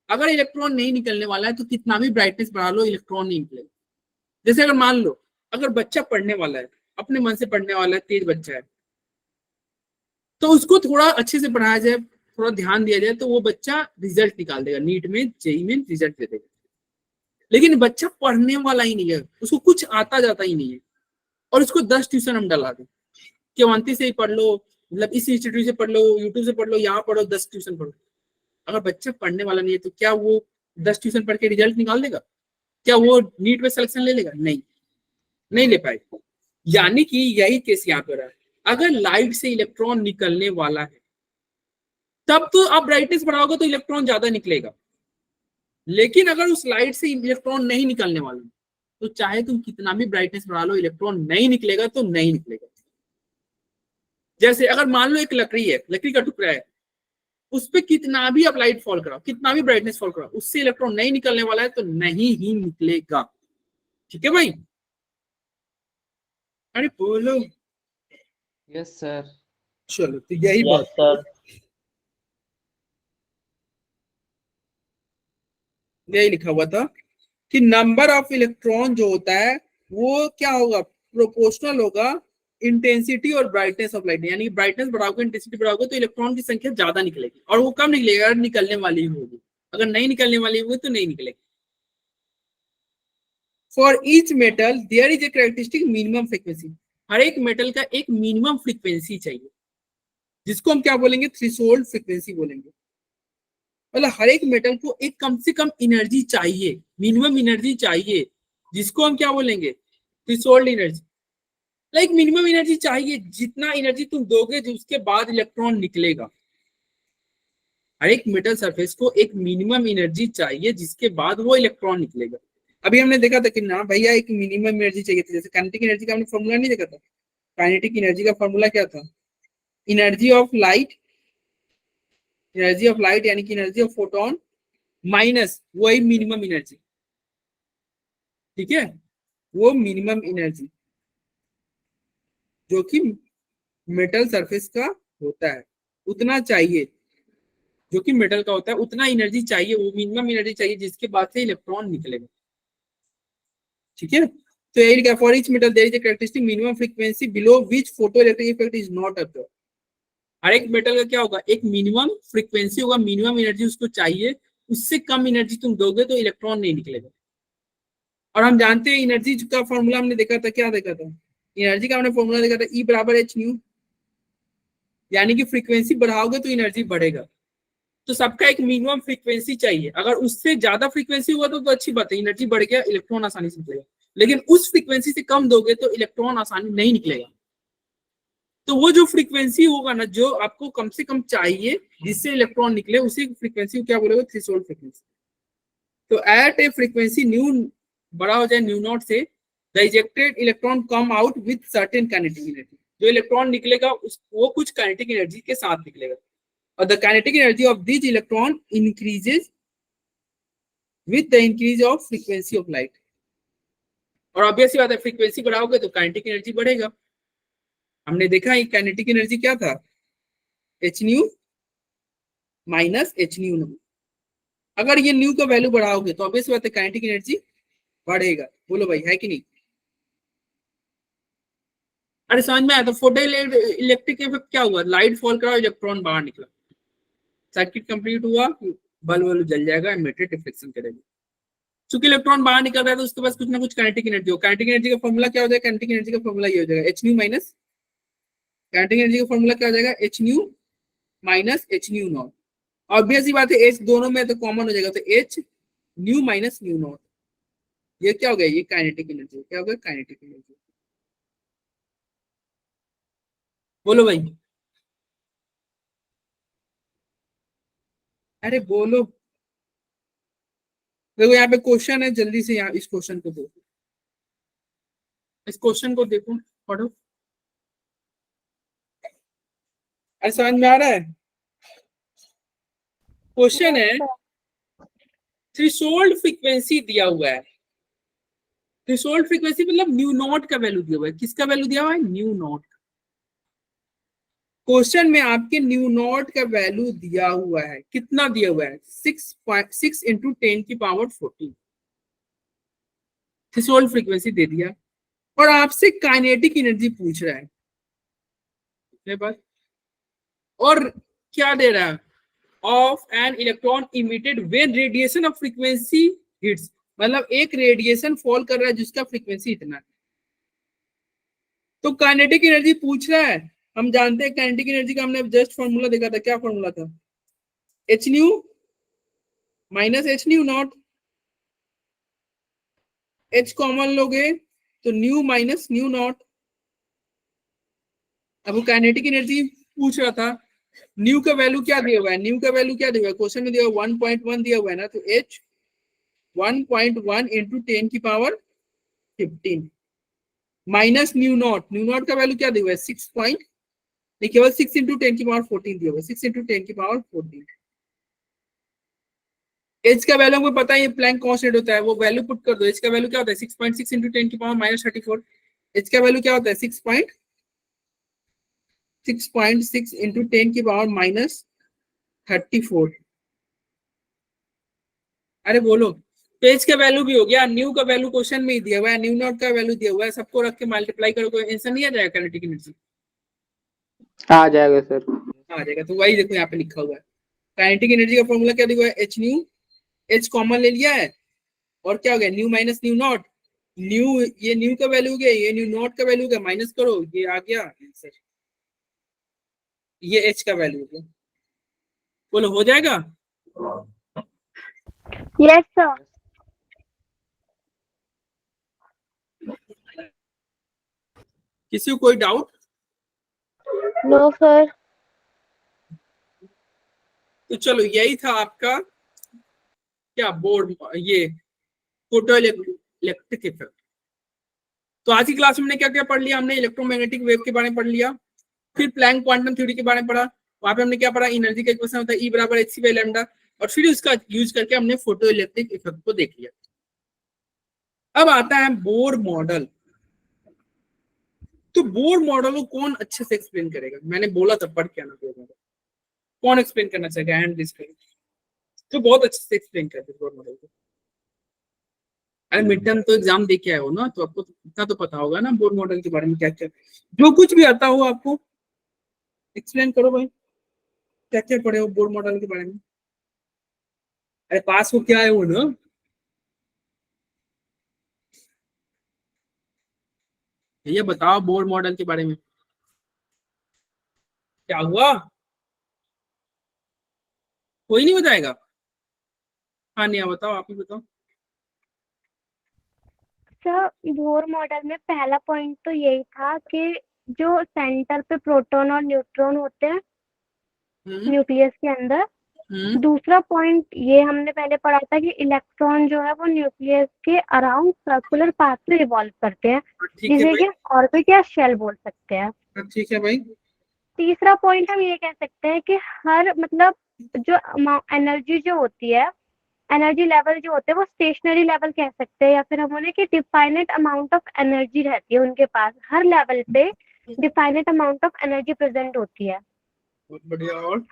अगर इलेक्ट्रॉन नहीं निकलने वाला है तो कितना भी ब्राइटनेस बढ़ा लो इलेक्ट्रॉन नहीं निकलेगा। जैसे अगर मान लो अगर बच्चा पढ़ने वाला है, अपने मन से पढ़ने वाला है, तेज बच्चा है, तो उसको थोड़ा अच्छे से पढ़ाया जाए, थोड़ा ध्यान दिया जाए तो वो बच्चा रिजल्ट निकाल देगा, नीट में जेईई में रिजल्ट दे देगा। लेकिन बच्चा पढ़ने वाला ही नहीं है, उसको कुछ आता जाता ही नहीं है, और उसको 10 ट्यूशन हम डला दें कि अवंती से ही पढ़ लो, मतलब इस इंस्टीट्यूट से पढ़ लो, यूट्यूब से पढ़ लो, यहाँ पढ़ो, 10 ट्यूशन पढ़ो। अगर बच्चा पढ़ने वाला नहीं है तो क्या वो 10 ट्यूशन पढ़ के रिजल्ट निकाल देगा? क्या वो नीट में सिलेक्शन ले लेगा? नहीं ले पाएगा। यानी कि यही केस यहाँ पर है। अगर लाइट से इलेक्ट्रॉन निकलने वाला है तब तो आप ब्राइटनेस बढ़ाओगे तो इलेक्ट्रॉन ज्यादा निकलेगा, लेकिन अगर उस लाइट से इलेक्ट्रॉन नहीं निकलने वाला तो चाहे तुम कितना भी ब्राइटनेस बढ़ा लो इलेक्ट्रॉन नहीं निकलेगा तो नहीं निकलेगा। जैसे अगर मान लो एक लकड़ी है, लकड़ी का टुकड़ा है, उस पर कितना भी आप लाइट फॉल कराओ, कितना भी ब्राइटनेस फॉल कराओ, उससे इलेक्ट्रॉन नहीं निकलने वाला है तो नहीं ही निकलेगा। ठीक है भाई? अरे बोलो। Yes sir. चलो तो यही यस बात सर। यही लिखा हुआ था कि नंबर ऑफ इलेक्ट्रॉन जो होता है वो क्या होगा? प्रोपोर्शनल होगा इंटेंसिटी और ब्राइटनेस ऑफ लाइट। यानी ब्राइटनेस बढ़ाओगे, इंटेंसिटी बढ़ाओगे तो इलेक्ट्रॉन की संख्या ज्यादा निकलेगी, और वो कम निकलेगा अगर निकलने वाली होगी। अगर नहीं निकलने वाली होगी तो नहीं निकलेगी। For each metal there is a characteristic minimum frequency. हर एक मेटल का एक मिनिमम फ्रीक्वेंसी चाहिए, जिसको हम क्या बोलेंगे? थ्रेशोल्ड फ्रीक्वेंसी बोलेंगे। मतलब हर एक मेटल को एक कम से कम एनर्जी चाहिए, मिनिमम एनर्जी चाहिए, जिसको हम क्या बोलेंगे? Threshold energy. Like minimum energy चाहिए, जितना एनर्जी तुम दोगे जो उसके बाद इलेक्ट्रॉन निकलेगा। हर एक मेटल सरफेस को एक मिनिमम एनर्जी चाहिए जिसके बाद वो इलेक्ट्रॉन निकलेगा। अभी हमने देखा था कि ना भैया एक मिनिमम एनर्जी चाहिए थी, जैसे काइनेटिक एनर्जी का हमने फॉर्मूला नहीं देखा था। काइनेटिक एनर्जी का फॉर्मूला क्या था? Energy of light, energy of light यानी कि एनर्जी ऑफ फोटोन माइनस वही मिनिमम एनर्जी, ठीक है, वो मिनिमम एनर्जी जो कि मेटल सरफेस का होता है उतना चाहिए, जो कि मेटल का होता है उतना एनर्जी चाहिए, वो मिनिमम एनर्जी चाहिए जिसके बाद से इलेक्ट्रॉन निकलेगा। ठीक है, तो यही लिखा for each metal there is a characteristic minimum frequency below which photo electric effect is not observe. हर एक मेटल का क्या होगा, एक मिनिमम फ्रीक्वेंसी होगा, मिनिमम एनर्जी उसको चाहिए, उससे कम एनर्जी तुम दोगे तो इलेक्ट्रॉन नहीं निकलेगा। और हम जानते हैं एनर्जी का फॉर्मूला हमने देखा था, क्या देखा था? एनर्जी का हमने फॉर्मूला देखा था, E बराबर एच न्यू, यानी कि फ्रीक्वेंसी बढ़ाओगे तो एनर्जी बढ़ेगा। तो सबका एक मिनिमम फ्रीक्वेंसी चाहिए, अगर उससे ज्यादा फ्रीक्वेंसी हुआ तो अच्छी बात है, एनर्जी बढ़ गया, इलेक्ट्रॉन आसानी से निकलेगा। लेकिन उस फ्रीक्वेंसी से कम दोगे तो इलेक्ट्रॉन आसानी नहीं निकलेगा। तो वो जो फ्रीक्वेंसी होगा ना, जो आपको कम से कम चाहिए जिससे इलेक्ट्रॉन निकले, उसी फ्रीक्वेंसी को क्या बोलेगा? Threshold frequency. तो एट ए फ्रीक्वेंसी न्यू बड़ा हो जाए न्यू नॉट से, the ejected electron come out with certain kinetic energy. जो इलेक्ट्रॉन निकलेगा वो कुछ काइनेटिक एनर्जी के साथ निकलेगा, और the kinetic energy of this electron increases with the increase of frequency of light. और ऑब्वियसली बात है, फ्रीक्वेंसी बढ़ाओगे तो काइनेटिक एनर्जी बढ़ेगा। हमने देखा ये काइनेटिक एनर्जी क्या था? H nu minus h nu not. अगर ये न्यू का वैल्यू बढ़ाओगे तो ऑब्वियस बात है काइनेटिक एनर्जी बढ़ेगा। बोलो भाई, है कि नहीं? अरे समझ में आया? तो फोटो इलेक्ट्रिक इफेक्ट क्या हुआ? लाइट फॉल करा, इलेक्ट्रॉन बाहर निकला, सर्किट कंप्लीट हुआ, बल्ब जल जाएगा, एमिटर डिफ्लेक्शन करेगा। चूंकि इलेक्ट्रॉन बाहर निकल रहा है तो उसके पास कुछ ना कुछ काइनेटिक एनर्जी हो। काइनेटिक एनर्जी का फॉर्मूला क्या हो जाएगा? काइनेटिक एनर्जी का फॉर्मूला ये हो जाएगा h nu minus, kinetic energy का फॉर्मूला क्या हो जाएगा? H nu minus h nu naught. Obvious ही बात है, एच दोनों में तो कॉमन हो जाएगा, तो H nu minus new not. ये क्या हो गया? ये काइनेटिक एनर्जी। क्या हो गया? Kinetic energy. बोलो भाई, अरे बोलो। देखो यहाँ पे क्वेश्चन है, जल्दी से यहाँ इस क्वेश्चन को देखो, इस क्वेश्चन को देखो, पढ़ो। अरे समझ में आ रहा है? क्वेश्चन है, थ्रेशोल्ड फ्रीक्वेंसी दिया हुआ है। थ्रेशोल्ड फ्रीक्वेंसी मतलब न्यू नॉट का वैल्यू दिया हुआ है। किसका वैल्यू दिया हुआ है? New not. क्वेश्चन में आपके न्यू नॉट का वैल्यू दिया हुआ है, कितना दिया हुआ है? 6 इंटू 10 की पावर 14 थ्रेशोल्ड फ्रीक्वेंसी दे दिया, और आपसे काइनेटिक एनर्जी पूछ रहा है मेरे पास। और क्या दे रहा है? Of an electron emitted when radiation of frequency hits, मतलब एक रेडिएशन फॉल कर रहा है जिसका फ्रीक्वेंसी इतना है। तो काइनेटिक एनर्जी पूछ रहा है। हम जानते हैं काइनेटिक एनर्जी का हमने जस्ट फॉर्मूला देखा था। क्या फॉर्मूला था? H nu minus h nu not. H common लोगे तो न्यू माइनस न्यू नॉट। अब वो काइनेटिक एनर्जी पूछ रहा था। न्यू का वैल्यू क्या दिया हुआ है? न्यू का वैल्यू क्या दिया हुआ है? क्वेश्चन में दिया हुआ 1.1 दिया हुआ है ना, तो एच 1.1 इंटू 10 की power 15 minus new not. New not का वैल्यू क्या दिया हुआ है? 6 पॉइंट, नहीं केवल 6 इंटू 10 की पावर 14 दिया हुआ है। 6 इंटू 10 की पावर 14। एच का वैल्यू हमको पता है, ये प्लैंक कांस्टेंट होता है, वो वैल्यू पुट कर दो। एच का वैल्यू क्या होता है? 6.6 इंटू 10 की पावर माइनस 34। एच का वैल्यू क्या होता है? 6.6 इंटू 10 की पावर माइनस 34। अरे बोलो, पेज का वैल्यू भी हो गया, न्यू का वैल्यू क्वेश्चन में ही दिया हुआ है, न्यू नॉट का वैल्यू दिया हुआ है, सबको रख के मल्टीप्लाई करोगे आंसर नहीं आ जाएगा काइनेटिक एनर्जी? आ जाएगा सर। आ जाएगा। तो वही देखो यहाँ पे लिखा हुआ है, काइनेटिक एनर्जी का फॉर्मूला क्या दिया हुआ है? एच न्यू, एच कॉमन ले लिया है, और क्या हो गया? New minus new not. New, ये न्यू का वैल्यू हो गया, ये न्यू नॉट का वैल्यू हो गया, माइनस करो, ये आ गया आंसर। ये एच का वैल्यू हो गया। बोलो हो जाएगा? Yes sir. किसी को कोई डाउट? No sir. तो चलो यही था आपका क्या बोर्ड, ये फोटो इलेक्ट्रिक इफेक्ट। तो आज की क्लास में हमने क्या क्या पढ़ लिया? हमने इलेक्ट्रोमैग्नेटिक वेव के बारे में पढ़ लिया, फिर प्लैंक क्वांटम थ्योरी के बारे में पढ़ा, वहां पे हमने क्या पढ़ा, एनर्जी का इक्वेशन होता है E बराबर hc बाई लैम्डा, और फिर उसका यूज करके हमने फोटो इलेक्ट्रिक इफेक्ट को देख लिया। अब आता है बोर मॉडल। तो बोर मॉडल को कौन अच्छे से एक्सप्लेन करेगा? मैंने बोला था पढ़ के आना बोर मॉडल, कौन एक्सप्लेन करना चाहेगा? हैंड रेज करें तो बहुत अच्छे से एक्सप्लेन करते बोर मॉडल को। अरे मिड टर्म तो एग्जाम दे के आए हो ना, तो आपको इतना तो पता होगा ना बोर मॉडल के बारे में, क्या क्या जो कुछ भी आता हो आपको एक्सप्लेन करो भाई, क्या क्या पढ़े हो बोर मॉडल के बारे में। अरे पास हो क्या आए हो ना? भैया बताओ बोर मॉडल के बारे में क्या हुआ, कोई नहीं बताएगा? हाँ नहीं बताओ, आप ही बताओ। सर बोर मॉडल में पहला पॉइंट तो यही था कि जो सेंटर पे प्रोटॉन और न्यूट्रॉन होते हैं न्यूक्लियस के अंदर, दूसरा पॉइंट ये हमने पहले पढ़ा था कि इलेक्ट्रॉन जो है वो न्यूक्लियस के अराउंड सर्कुलर पाथ में रिवॉल्व करते हैं, ठीक है जिसे भाई, कि ऑर्बिट या शेल बोल सकते हैं। ठीक है भाई। तीसरा पॉइंट हम ये कह सकते हैं कि हर मतलब जो एनर्जी जो होती है, एनर्जी लेवल जो होते हैं वो स्टेशनरी लेवल कह सकते हैं, या फिर हम बोले कि डिफाइनेट अमाउंट ऑफ एनर्जी रहती है उनके पास, हर लेवल पे definite amount of energy present होती है। बहुत बढ़िया।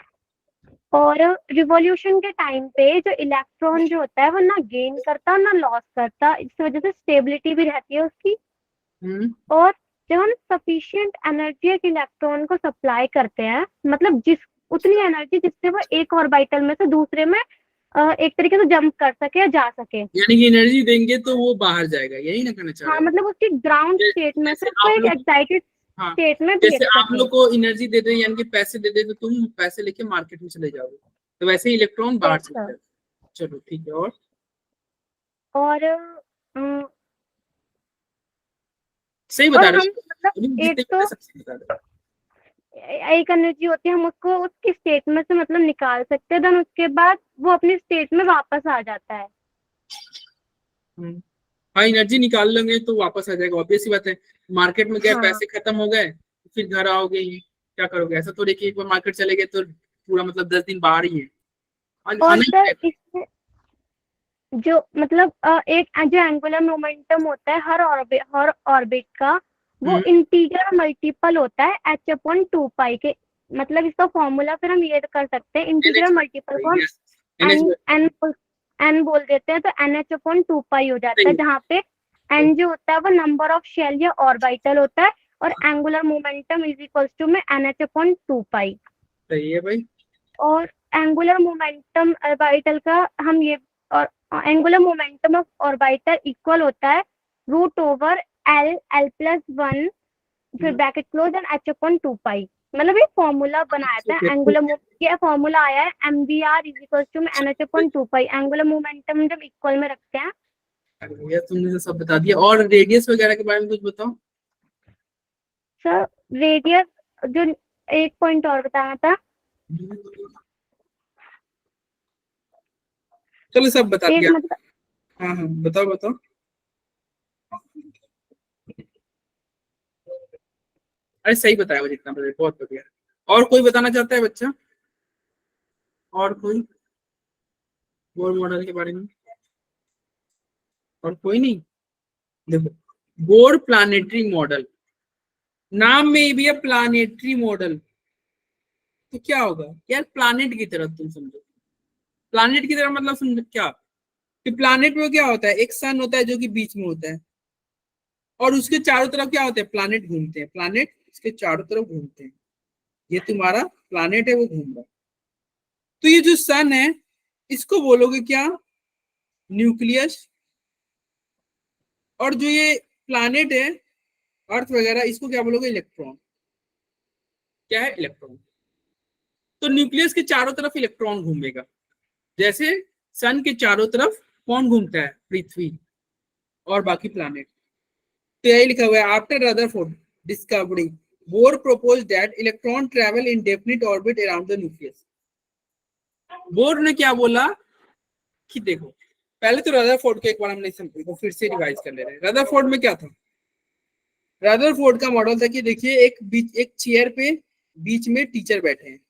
और रिवॉल्यूशन के टाइम पे जो इलेक्ट्रॉन जो होता है वो ना गेन करता ना लॉस करता, इस वजह से स्टेबिलिटी भी रहती है उसकी। और जब हम सफिशिएंट एनर्जी एक इलेक्ट्रॉन को सप्लाई करते हैं, मतलब जिस उतनी एनर्जी जिससे वो एक ऑर्बिटल में से दूसरे में एक तरीके से जंप कर सके या जा सके, यानी कि एनर्जी देंगे तो वो बाहर जाएगा, यही ना कहना चाह रहे हाँ हो? मतलब उसकी ग्राउंड स्टेट में से उसको एक एक्साइटेड हाँ, स्टेट में जैसे भेज आप सके। लोग को एनर्जी दे दे यानी कि पैसे दे दे तो तुम पैसे लेके मार्केट में चले जाओगे, तो वैसे ही इलेक्ट्रॉन बाहर Yes, चलता sir. है। चलो ठीक है। और सही बता और रहे हम हो, मतलब एक जितने तो भी सबसे बता रहे हो। एक एनर्जी होती है, हम उसको उसकी स्टेट में से मतलब निकाल सकते हैं, देन उसके बाद वो अपनी स्टेट में वापस आ जाता है। हाँ एनर्जी निकाल लेंगे तो वापस आ जाएगा, ऑब्वियस सी बात है। मार्केट में गए, हाँ। पैसे खत्म हो गए, फिर घर आओगे ही, क्या करोगे? ऐसा तो देखिए एक बार मार्केट चले गए तो पूरा मतलब 10 दिन बाहर ही है, और आना ही सर पड़ेगा। इसमें जो मतलब एक जो एंगुलर मोमेंटम होता है हर ऑर्बिट का, वो इंटीजर मल्टीपल होता है h/2π के। मतलब इसका फॉर्मूला फिर हम ये कर सकते हैं, इंटीजर मल्टीपल को हम एन बोल देते हैं, तो NH/2π हो जाता है, जहाँ पे एन जो होता है वो नंबर ऑफ शेल या ऑर्बिटल होता है, और angular momentum is equals to में NH/2π। सही है भाई। और एंगुलर मोमेंटम ऑर्बिटल का हम ये, और angular momentum of orbital equal होता है √L+1 फिर ब्रैकेट क्लोज एंड h/2π। मतलब ये फॉर्मूला बनाया था एंगुलर, ये फॉर्मूला आया है mvr इज इक्वल टू में NH/2π। एंगुलर मोमेंटम जब इक्वल में रखते हैं। अरे भैया तुमने तो सब बता दिया, और रेडियस वगैरह के बारे में कुछ बताओ। सर रेडियस जो एक पॉइंट और बताना था, चलो सब बता एक दिया। मतलब हाँ हाँ बताओ बताओ। अरे सही बताया वो जितना बताया, बहुत बढ़िया। और कोई बताना चाहता है बच्चा? और कोई बोर मॉडल के बारे में? और कोई नहीं? देखो बोर प्लानिटरी मॉडल, नाम में भी है प्लानिटरी मॉडल, तो क्या होगा यार? प्लानिट की तरह तुम समझो, प्लानिट की तरह मतलब समझो क्या कि प्लानिट में क्या होता है, एक सन होता है जो कि बीच में होता है, और उसके चारों तरफ क्या होते हैं, प्लानिट घूमते हैं, प्लानिट उसके चारों तरफ घूमते हैं। ये तुम्हारा प्लानिट है, वो घूम रहा है। तो ये जो सन है इसको बोलोगे क्या, न्यूक्लियस। और जो ये प्लानिट है अर्थ वगैरह, इसको क्या बोलोगे, इलेक्ट्रॉन। क्या है, इलेक्ट्रॉन। तो न्यूक्लियस के चारों तरफ इलेक्ट्रॉन घूमेगा, जैसे सन के चारों तरफ कौन घूमता है, पृथ्वी और बाकी प्लानिट। तो यही लिखा हुआ है after Rutherford, discovery, Bohr proposed that electron travel in definite orbit around the nucleus. Bore ने क्या बोला कि देखो, पहले तो रदरफोर्ड को एक बार हमने इसको फिर से रिवाइज कर ले रहे हैं। रदरफोर्ड में क्या था? रदरफोर्ड का मॉडल था कि देखिए एक चेयर पे बीच में टीचर बैठे हैं,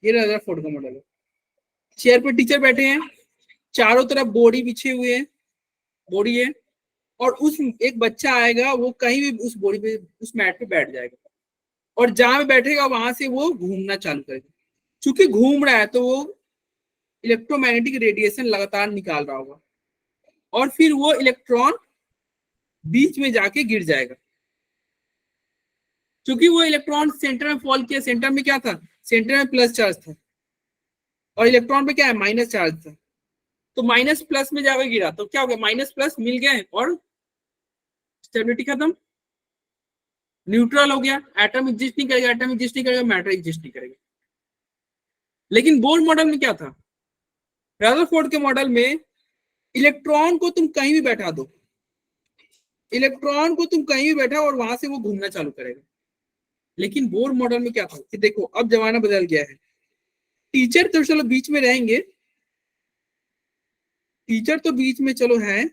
ये रदरफोर्ड का मॉडल है। चेयर पे टीचर बैठे हैं, चारों तरफ बोरी बिछे हुए हैं, बोरी है, और उस एक बच्चा आएगा, वो कहीं भी उस बोरी पे, उस मैट पे बैठ जाएगा, और जहां पे बैठेगा वहां से वो घूमना चालू करेगा। चूंकि घूम रहा है तो वो इलेक्ट्रोमैग्नेटिक रेडिएशन लगातार निकाल रहा होगा, और फिर वो इलेक्ट्रॉन बीच में जाके गिर जाएगा। क्योंकि वो इलेक्ट्रॉन सेंटर में फॉल किया, सेंटर में क्या था? सेंटर में प्लस चार्ज था, और इलेक्ट्रॉन पे क्या है? माइनस चार्ज था। तो माइनस प्लस में जाकर गिरा, तो क्या हो गया? माइनस प्लस मिल गए और स्टेबिलिटी खत्म, न्यूट्रल हो गया। एटम एग्जिस्ट नहीं करेगा, एटम एग्जिस्ट नहीं करेगा, मैटर एग्जिस्ट नहीं करेगा। लेकिन बोर मॉडल में क्या था? रदरफोर्ड के मॉडल में इलेक्ट्रॉन को तुम कहीं भी बैठा दो, इलेक्ट्रॉन को तुम कहीं भी बैठा और वहां से वो घूमना चालू करेगा। लेकिन बोर मॉडल में क्या था कि देखो अब जमाना बदल गया है, टीचर तो चलो बीच में रहेंगे, टीचर तो बीच में चलो है,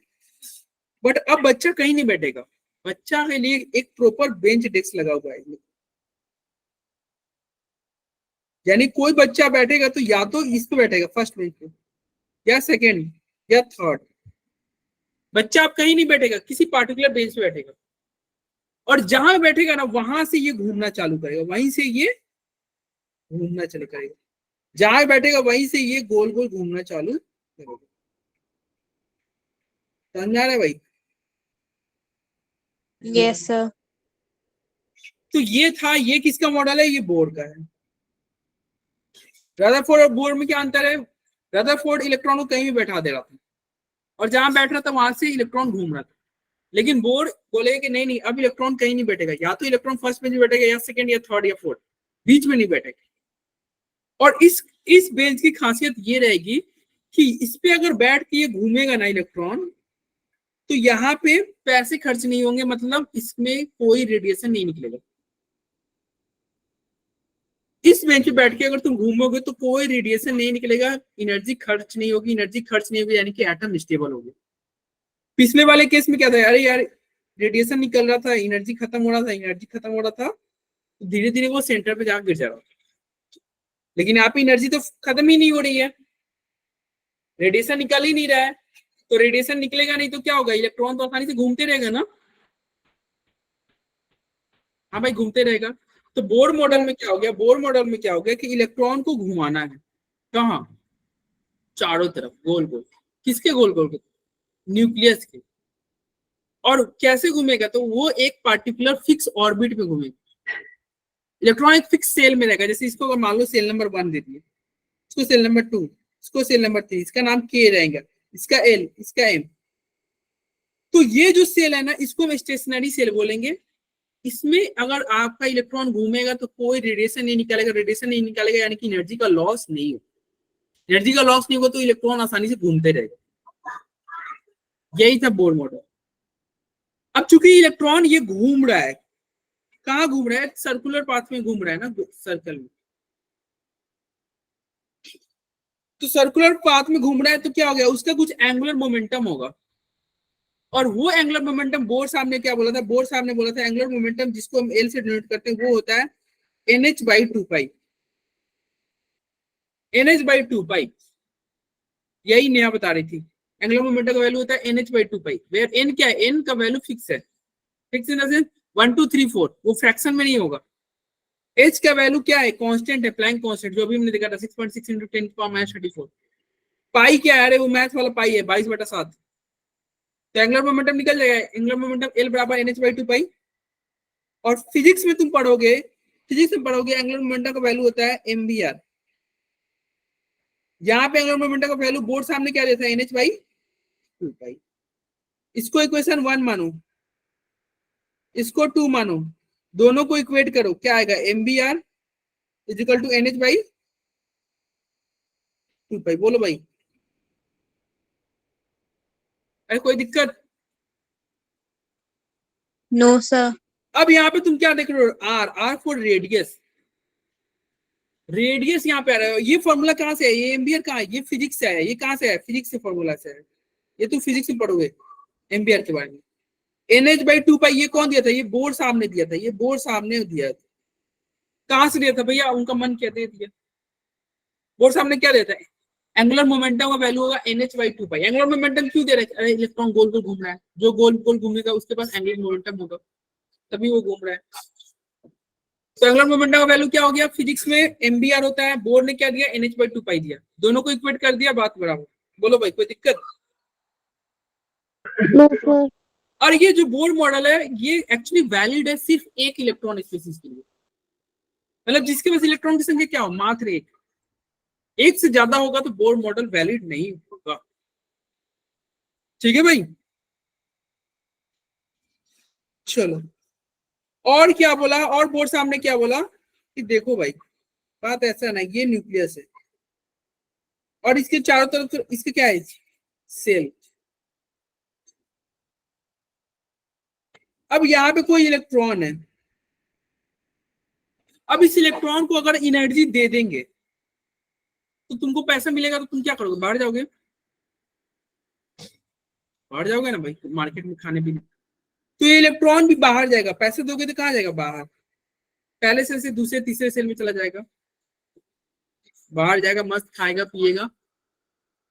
बट अब बच्चा कहीं नहीं बैठेगा। बच्चा के लिए एक प्रॉपर बेंच डेस्क लगा हुआ है, यानी कोई बच्चा बैठेगा तो या तो इस पे बैठेगा फर्स्ट बेंच पे, या सेकेंड, या थर्ड। बच्चा आप कहीं नहीं बैठेगा, किसी पार्टिकुलर बेंच पे बैठेगा, और जहां बैठेगा ना वहां से ये घूमना चालू करेगा, वहीं से ये घूमना चालू करेगा, जहां बैठेगा वहीं से ये गोल गोल घूमना चालू करेगा। समझ आ रहा है भाई? Yes sir. तो ये था, ये किसका मॉडल है? ये बोर का है। रदरफोर्ड और बोर में क्या अंतर है? रदरफोर्ड इलेक्ट्रॉन को कहीं भी बैठा दे रहा था, और जहां बैठ रहा था वहां से इलेक्ट्रॉन घूम रहा था। लेकिन बोर बोलेगा कि नहीं नहीं, अब इलेक्ट्रॉन कहीं नहीं बैठेगा, या तो इलेक्ट्रॉन फर्स्ट बेंच में बैठेगा, या सेकंड, या थर्ड, या फोर्थ, बीच में नहीं बैठेगा। और इस बेंच की खासियत ये रहेगी कि इस पे अगर बैठ के ये घूमेगा ना इलेक्ट्रॉन, तो यहाँ पे पैसे खर्च नहीं होंगे, मतलब इसमें कोई रेडिएशन नहीं निकलेगा। इस बेंच पे बैठ के अगर तुम घूमोगे तो कोई रेडिएशन नहीं निकलेगा, एनर्जी खर्च नहीं होगी, एनर्जी खर्च नहीं होगी, यानी कि एटम स्टेबल होगी। पिछले वाले केस में क्या था? अरे यार रेडिएशन निकल रहा था, एनर्जी खत्म हो रहा था, एनर्जी खत्म हो रहा था, धीरे धीरे वो सेंटर पे जाकर गिर जा रहा था। लेकिन यहाँ पे एनर्जी तो खत्म ही नहीं हो रही है, रेडिएशन निकल ही नहीं रहा है, तो रेडिएशन निकलेगा नहीं तो क्या होगा? इलेक्ट्रॉन तो आसानी से घूमते रहेगा ना। हाँ भाई, घूमते रहेगा। तो बोर मॉडल में क्या हो गया? बोर मॉडल में क्या हो गया कि इलेक्ट्रॉन को घुमाना है, कहाँ? चारों तरफ गोल गोल। किसके गोल गोल? न्यूक्लियस के। और कैसे घूमेगा? तो वो एक पार्टिकुलर फिक्स ऑर्बिट में घूमेगा। इलेक्ट्रॉन एक फिक्स सेल में रहेगा, जैसे इसको अगर मान लो सेल नंबर 1 दे दिए, इसको सेल नंबर 2, इसको सेल नंबर 3, इसका नाम के रहेगा, इसका एल, इसका एम। तो ये जो सेल है ना, इसको हम स्टेशनरी सेल बोलेंगे। इसमें अगर आपका इलेक्ट्रॉन घूमेगा तो कोई रेडिएशन नहीं निकालेगा, रेडिएशन नहीं निकालेगा यानी कि एनर्जी का लॉस नहीं होगा। एनर्जी का लॉस नहीं होगा तो इलेक्ट्रॉन आसानी से घूमते रहेगा। यही था बोर मॉडल। अब चूंकि इलेक्ट्रॉन ये घूम रहा है, कहाँ घूम रहा है? सर्कुलर पाथ में घूम रहा है ना, सर्कल में। तो सर्कुलर पाथ में घूम रहा है तो क्या हो गया? उसका कुछ एंगुलर मोमेंटम होगा, और वो एंगुलर मोमेंटम बोर साहब ने क्या बोला था? बोर साहब ने बोला था एंगुलर मोमेंटम जिसको हम एल से डिनोट करते हैं वो होता है NH/2 NH/2 यही नेहा बता रही थी। एंगुलर मोमेंटम का वैल्यू होता है NH/2, वेयर n क्या है? n का वैल्यू फिक्स है, फिक्स इन द सेंस 1 2 3 4, वो फ्रैक्शन में नहीं होगा। h का वैल्यू क्या है? कांस्टेंट है, प्लैंक कांस्टेंट, जो अभी हमने देखा था 6.6 × 10⁻34। पाई क्या है? अरे वो मैथ वाला पाई है, 22/7। तो एंगुलर मोमेंटम निकल जाएगा, एंगुलर मोमेंटम L बराबर NH/2। और फिजिक्स में तुम पढ़ोगे, एंगुलर मोमेंटम का वैल्यू होता है MBR। यहाँ पे एंगुलर मोमेंटम का वैल्यू बोर्ड सामने क्या देता है? NH/2। इसको इक्वेशन 1 मानो, इसको 2 मानो, दोनों को इक्वेट करो, क्या आएगा? MBR = NH/2। बोलो भाई, अरे कोई दिक्कत? No sir. अब यहाँ पे तुम क्या देख रहे हो, R, R for radius, radius यहाँ पे आ रहा है। ये फॉर्मूला कहाँ से है, ये एम्बियर कहाँ है, ये फिजिक्स से है, ये कहाँ से है, फिजिक्स से फॉर्मूला से है, ये तुम फिजिक्स में पढ़ोगे एम्बियर के बारे में। NH/2 ये कौन दिया था, ये बोर साहब ने दिया था, ये बोर साहब ने दिया था। कहाँ से दिया था भैया, उनका मन क्या दे दिया, बोर साहब ने क्या दिया था, एंगुलर मोमेंटम का वैल्यू होगा NH/2। एंगुलर मोमेंटम क्यों दे रहे हैं, अरे इलेक्ट्रॉन गोल गोल घूम रहा है, जो गोल गोल घूमेगा उसके पास एंगुलर मोमेंटम होगा, तभी वो घूम रहा है। तो एंगुलर मोमेंटम का वैल्यू क्या हो गया, फिजिक्स में एमबीआर होता है, बोर ने क्या दिया NH/2 दिया, दोनों को इक्वेट कर दिया, बात बराबर। बोलो भाई कोई दिक्कत। No sir. और ये जो बोर मॉडल है ये एक्चुअली वैलिड है सिर्फ एक इलेक्ट्रॉन स्पीसीज के लिए, मतलब जिसके पास इलेक्ट्रॉन की संख्या क्या हो, मात्र एक, एक से ज्यादा होगा तो बोर मॉडल वैलिड नहीं होगा। ठीक है भाई, चलो और क्या बोला, और बोर सामने क्या बोला कि देखो भाई बात ऐसा ना, ये न्यूक्लियस है और इसके चारों तरफ इसके क्या है, सेल। अब यहाँ पे कोई इलेक्ट्रॉन है, अब इस इलेक्ट्रॉन को अगर एनर्जी दे देंगे तो तुमको पैसा मिलेगा, तो तुम क्या करोगे, बाहर जाओगे, बाहर जाओगे ना भाई मार्केट में खाने पीने। तो ये इलेक्ट्रॉन भी बाहर जाएगा, पैसे दोगे तो कहाँ जाएगा, बाहर, पहले सेल से दूसरे तीसरे सेल में चला जाएगा, बाहर जाएगा, मस्त खाएगा पिएगा,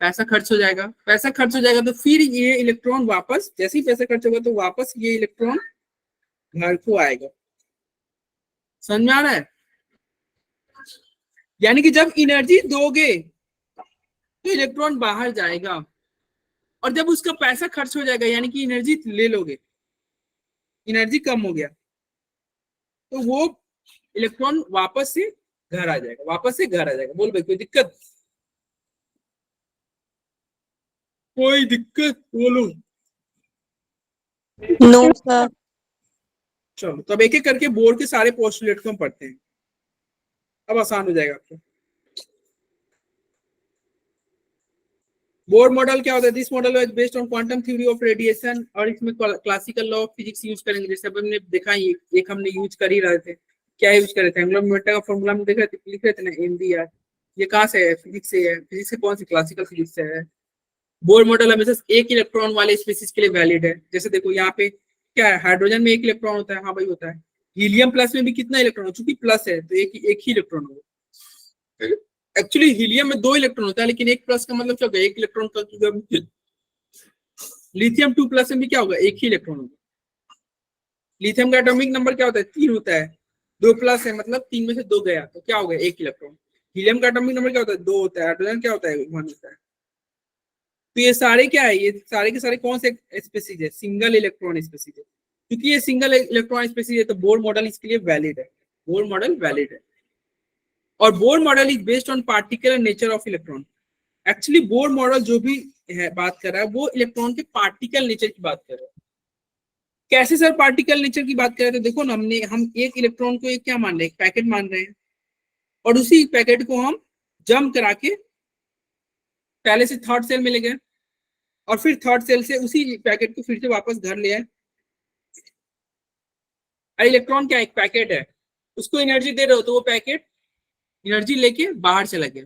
पैसा खर्च हो जाएगा, पैसा खर्च हो जाएगा तो फिर ये इलेक्ट्रॉन वापस, जैसे ही पैसा खर्च होगा तो वापस ये इलेक्ट्रॉन घर को आएगा। समझ में आ रहा है, यानी कि जब एनर्जी दोगे तो इलेक्ट्रॉन बाहर जाएगा, और जब उसका पैसा खर्च हो जाएगा यानी कि एनर्जी ले लोगे, एनर्जी कम हो गया, तो वो इलेक्ट्रॉन वापस से घर आ जाएगा, वापस से घर आ जाएगा। बोल भाई कोई दिक्कत, कोई दिक्कत बोलो। No sir. चलो तब एक एक करके बोर के सारे पोस्टुलेट को हम पढ़ते हैं, अब आसान हो जाएगा आपको। बोर मॉडल क्या होता है, this model is based on quantum theory of radiation, और इसमें classical law of physics use करेंगे, जैसे अब हमने देखा एक हमने यूज कर ही रहे थे, क्या यूज कर रहे थे, एंगुलर मोमेंटम का फॉर्मूला में देख रहे थे, लिख रहे थे ना एमबीआर, ये कहाँ से है, फिजिक्स से है, फिजिक्स से कौन सी, क्लासिकल फिजिक्स से है। बोर मॉडल हमेशा एक इलेक्ट्रॉन वाले स्पीसीज के लिए वैलिड है, जैसे देखो यहाँ पे क्या है, हाइड्रोजन में एक इलेक्ट्रॉन होता है, हाँ भाई होता है, हीलियम प्लस में भी कितना इलेक्ट्रॉन हो, चूंकि प्लस है तो एक ही इलेक्ट्रॉन होगा। एक्चुअली हीलियम में 2 इलेक्ट्रॉन होता है, लेकिन एक प्लस का मतलब क्या होगा, एक इलेक्ट्रॉन का। लिथियम 2 प्लस में भी क्या होगा, एक ही इलेक्ट्रॉन होगा। लिथियम का एटॉमिक नंबर क्या होता है, 3 होता है, 2 प्लस है मतलब 3 में से 2 गया तो क्या होगा, एक इलेक्ट्रॉन। हीलियम का एटॉमिक नंबर क्या होता है, 2 होता है, हाइड्रोजन क्या होता है, 1 होता है। तो ये सारे क्या है, ये सारे के सारे कौन से स्पीसीज है, सिंगल इलेक्ट्रॉन स्पीसीज है, क्योंकि ये सिंगल इलेक्ट्रॉन स्पीसीज है तो बोर मॉडल इसके लिए वैलिड है, बोर मॉडल वैलिड है। और Bohr model is based on particular nature of electron. Actually Bohr model जो भी है बात कर रहा है वो इलेक्ट्रॉन के पार्टिकल नेचर की बात कर रहा है। कैसे सर पार्टिकल नेचर की बात कर रहे थे, देखो ना हम एक इलेक्ट्रॉन को एक क्या मान रहे हैं, एक पैकेट मान रहे हैं, और उसी पैकेट को हम जंप करा के पहले से थर्ड सेल में ले गए और फिर थर्ड सेल से उसी पैकेट को फिर से वापस घर ले आए। इलेक्ट्रॉन क्या एक पैकेट है, उसको एनर्जी दे रहे हो तो वो पैकेट एनर्जी लेके बाहर चला गया,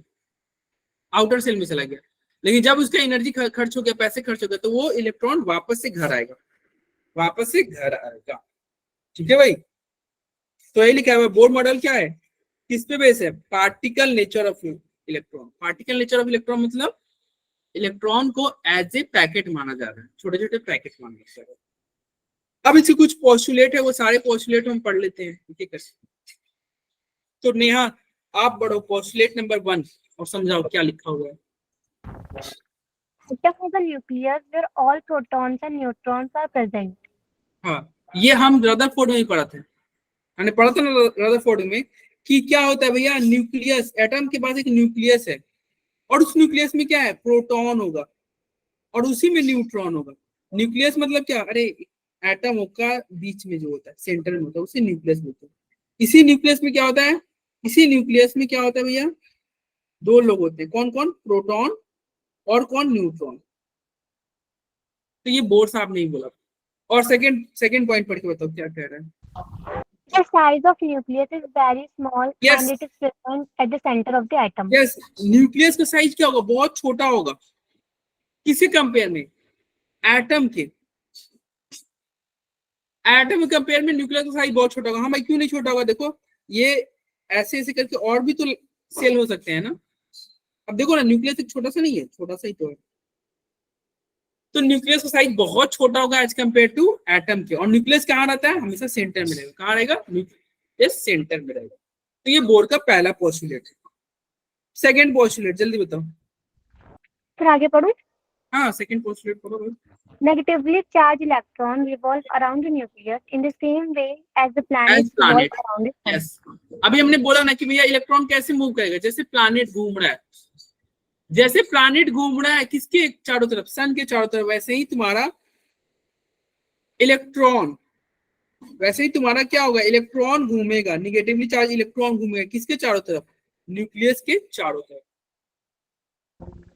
आउटर सेल में चला गया, लेकिन जब उसका एनर्जी खर्च हो गया, पैसे खर्च हो गया, तो वो इलेक्ट्रॉन वापस से घर आएगा, वापस से घर आएगा। ठीक है भाई, तो यही लिखा हुआ बोर मॉडल क्या है, किस पे बेस है, particle nature of electron. Particle nature of electron मतलब इलेक्ट्रॉन को एज ए पैकेट माना जा रहा है, छोटे छोटे पैकेट माना जा रहा है। अब इसके कुछ पोस्टुलेट है, वो सारे पोस्टुलेट हम पढ़ लेते हैं ठीक है। तो नेहा आप बढ़ो पोस्टुलेट नंबर 1 और समझाओ क्या लिखा हुआ है। Atom is a nucleus where all protons and neutrons are present. हाँ, ये हम रदरफोर्ड में ही पढ़ा थे, हमने पढ़ा था ना रदरफोर्ड में कि क्या होता है भैया, न्यूक्लियस, एटम के पास एक न्यूक्लियस है और उस न्यूक्लियस में क्या है, प्रोटॉन होगा और उसी में न्यूट्रॉन होगा। न्यूक्लियस मतलब क्या, अरे एटम का बीच में जो होता है, सेंटर में होता है, उसे न्यूक्लियस बोलते हैं। इसी न्यूक्लियस में क्या होता है, इसी न्यूक्लियस में क्या होता है भैया, 2 लोग होते हैं, कौन कौन, प्रोटॉन और कौन, न्यूट्रॉन। तो ये बोर साहब ने ही बोला। और सेकंड पॉइंट पढ़ के बताओ क्या कह रहा है। The size of nucleus is very small Yes. and it is present at the center of the atom. Yes, nucleus का साइज क्या होगा, बहुत छोटा होगा। किसके कंपेयर में, एटम के। एटम के कंपेयर में न्यूक्लियस का साइज बहुत छोटा होगा। हाँ भाई, क्यों नहीं छोटा होगा, देखो ये ऐसे ऐसे करके और भी तो सेल हो सकते हैं ना। अब देखो ना, न्यूक्लियस एक छोटा सा नहीं है, छोटा सा ही तो है। तो न्यूक्लियस का साइज बहुत छोटा होगा एज कम्पेयर टू एटम के। और न्यूक्लियस कहाँ रहता है, हमेशा सेंटर में रहेगा। कहाँ रहेगा, न्यूक्लियस सेंटर में रहेगा। तो ये बोर्ड का पहला पोस्टुलेट है। सेकंड पोस्टुलेट जल्दी बताओ। फिर आगे पढ़ूं। हाँ, सेकंड पोस्टुलेट पढ़ो भाई। Negatively charged electron revolve around the nucleus in the same way as the planets planet. revolve around the sun. Yes, अभी हमने बोला ना कि भैया इलेक्ट्रॉन कैसे मूव करेगा, जैसे प्लैनेट घूम रहा है। जैसे प्लैनेट घूम रहा है किसके चारों तरफ, सन के चारों तरफ, वैसे ही तुम्हारा इलेक्ट्रॉन, वैसे ही तुम्हारा क्या होगा, इलेक्ट्रॉन घूमेगा। निगेटिवली चार्ज इलेक्ट्रॉन घूमेगा किसके चारों तरफ, न्यूक्लियस के चारों तरफ।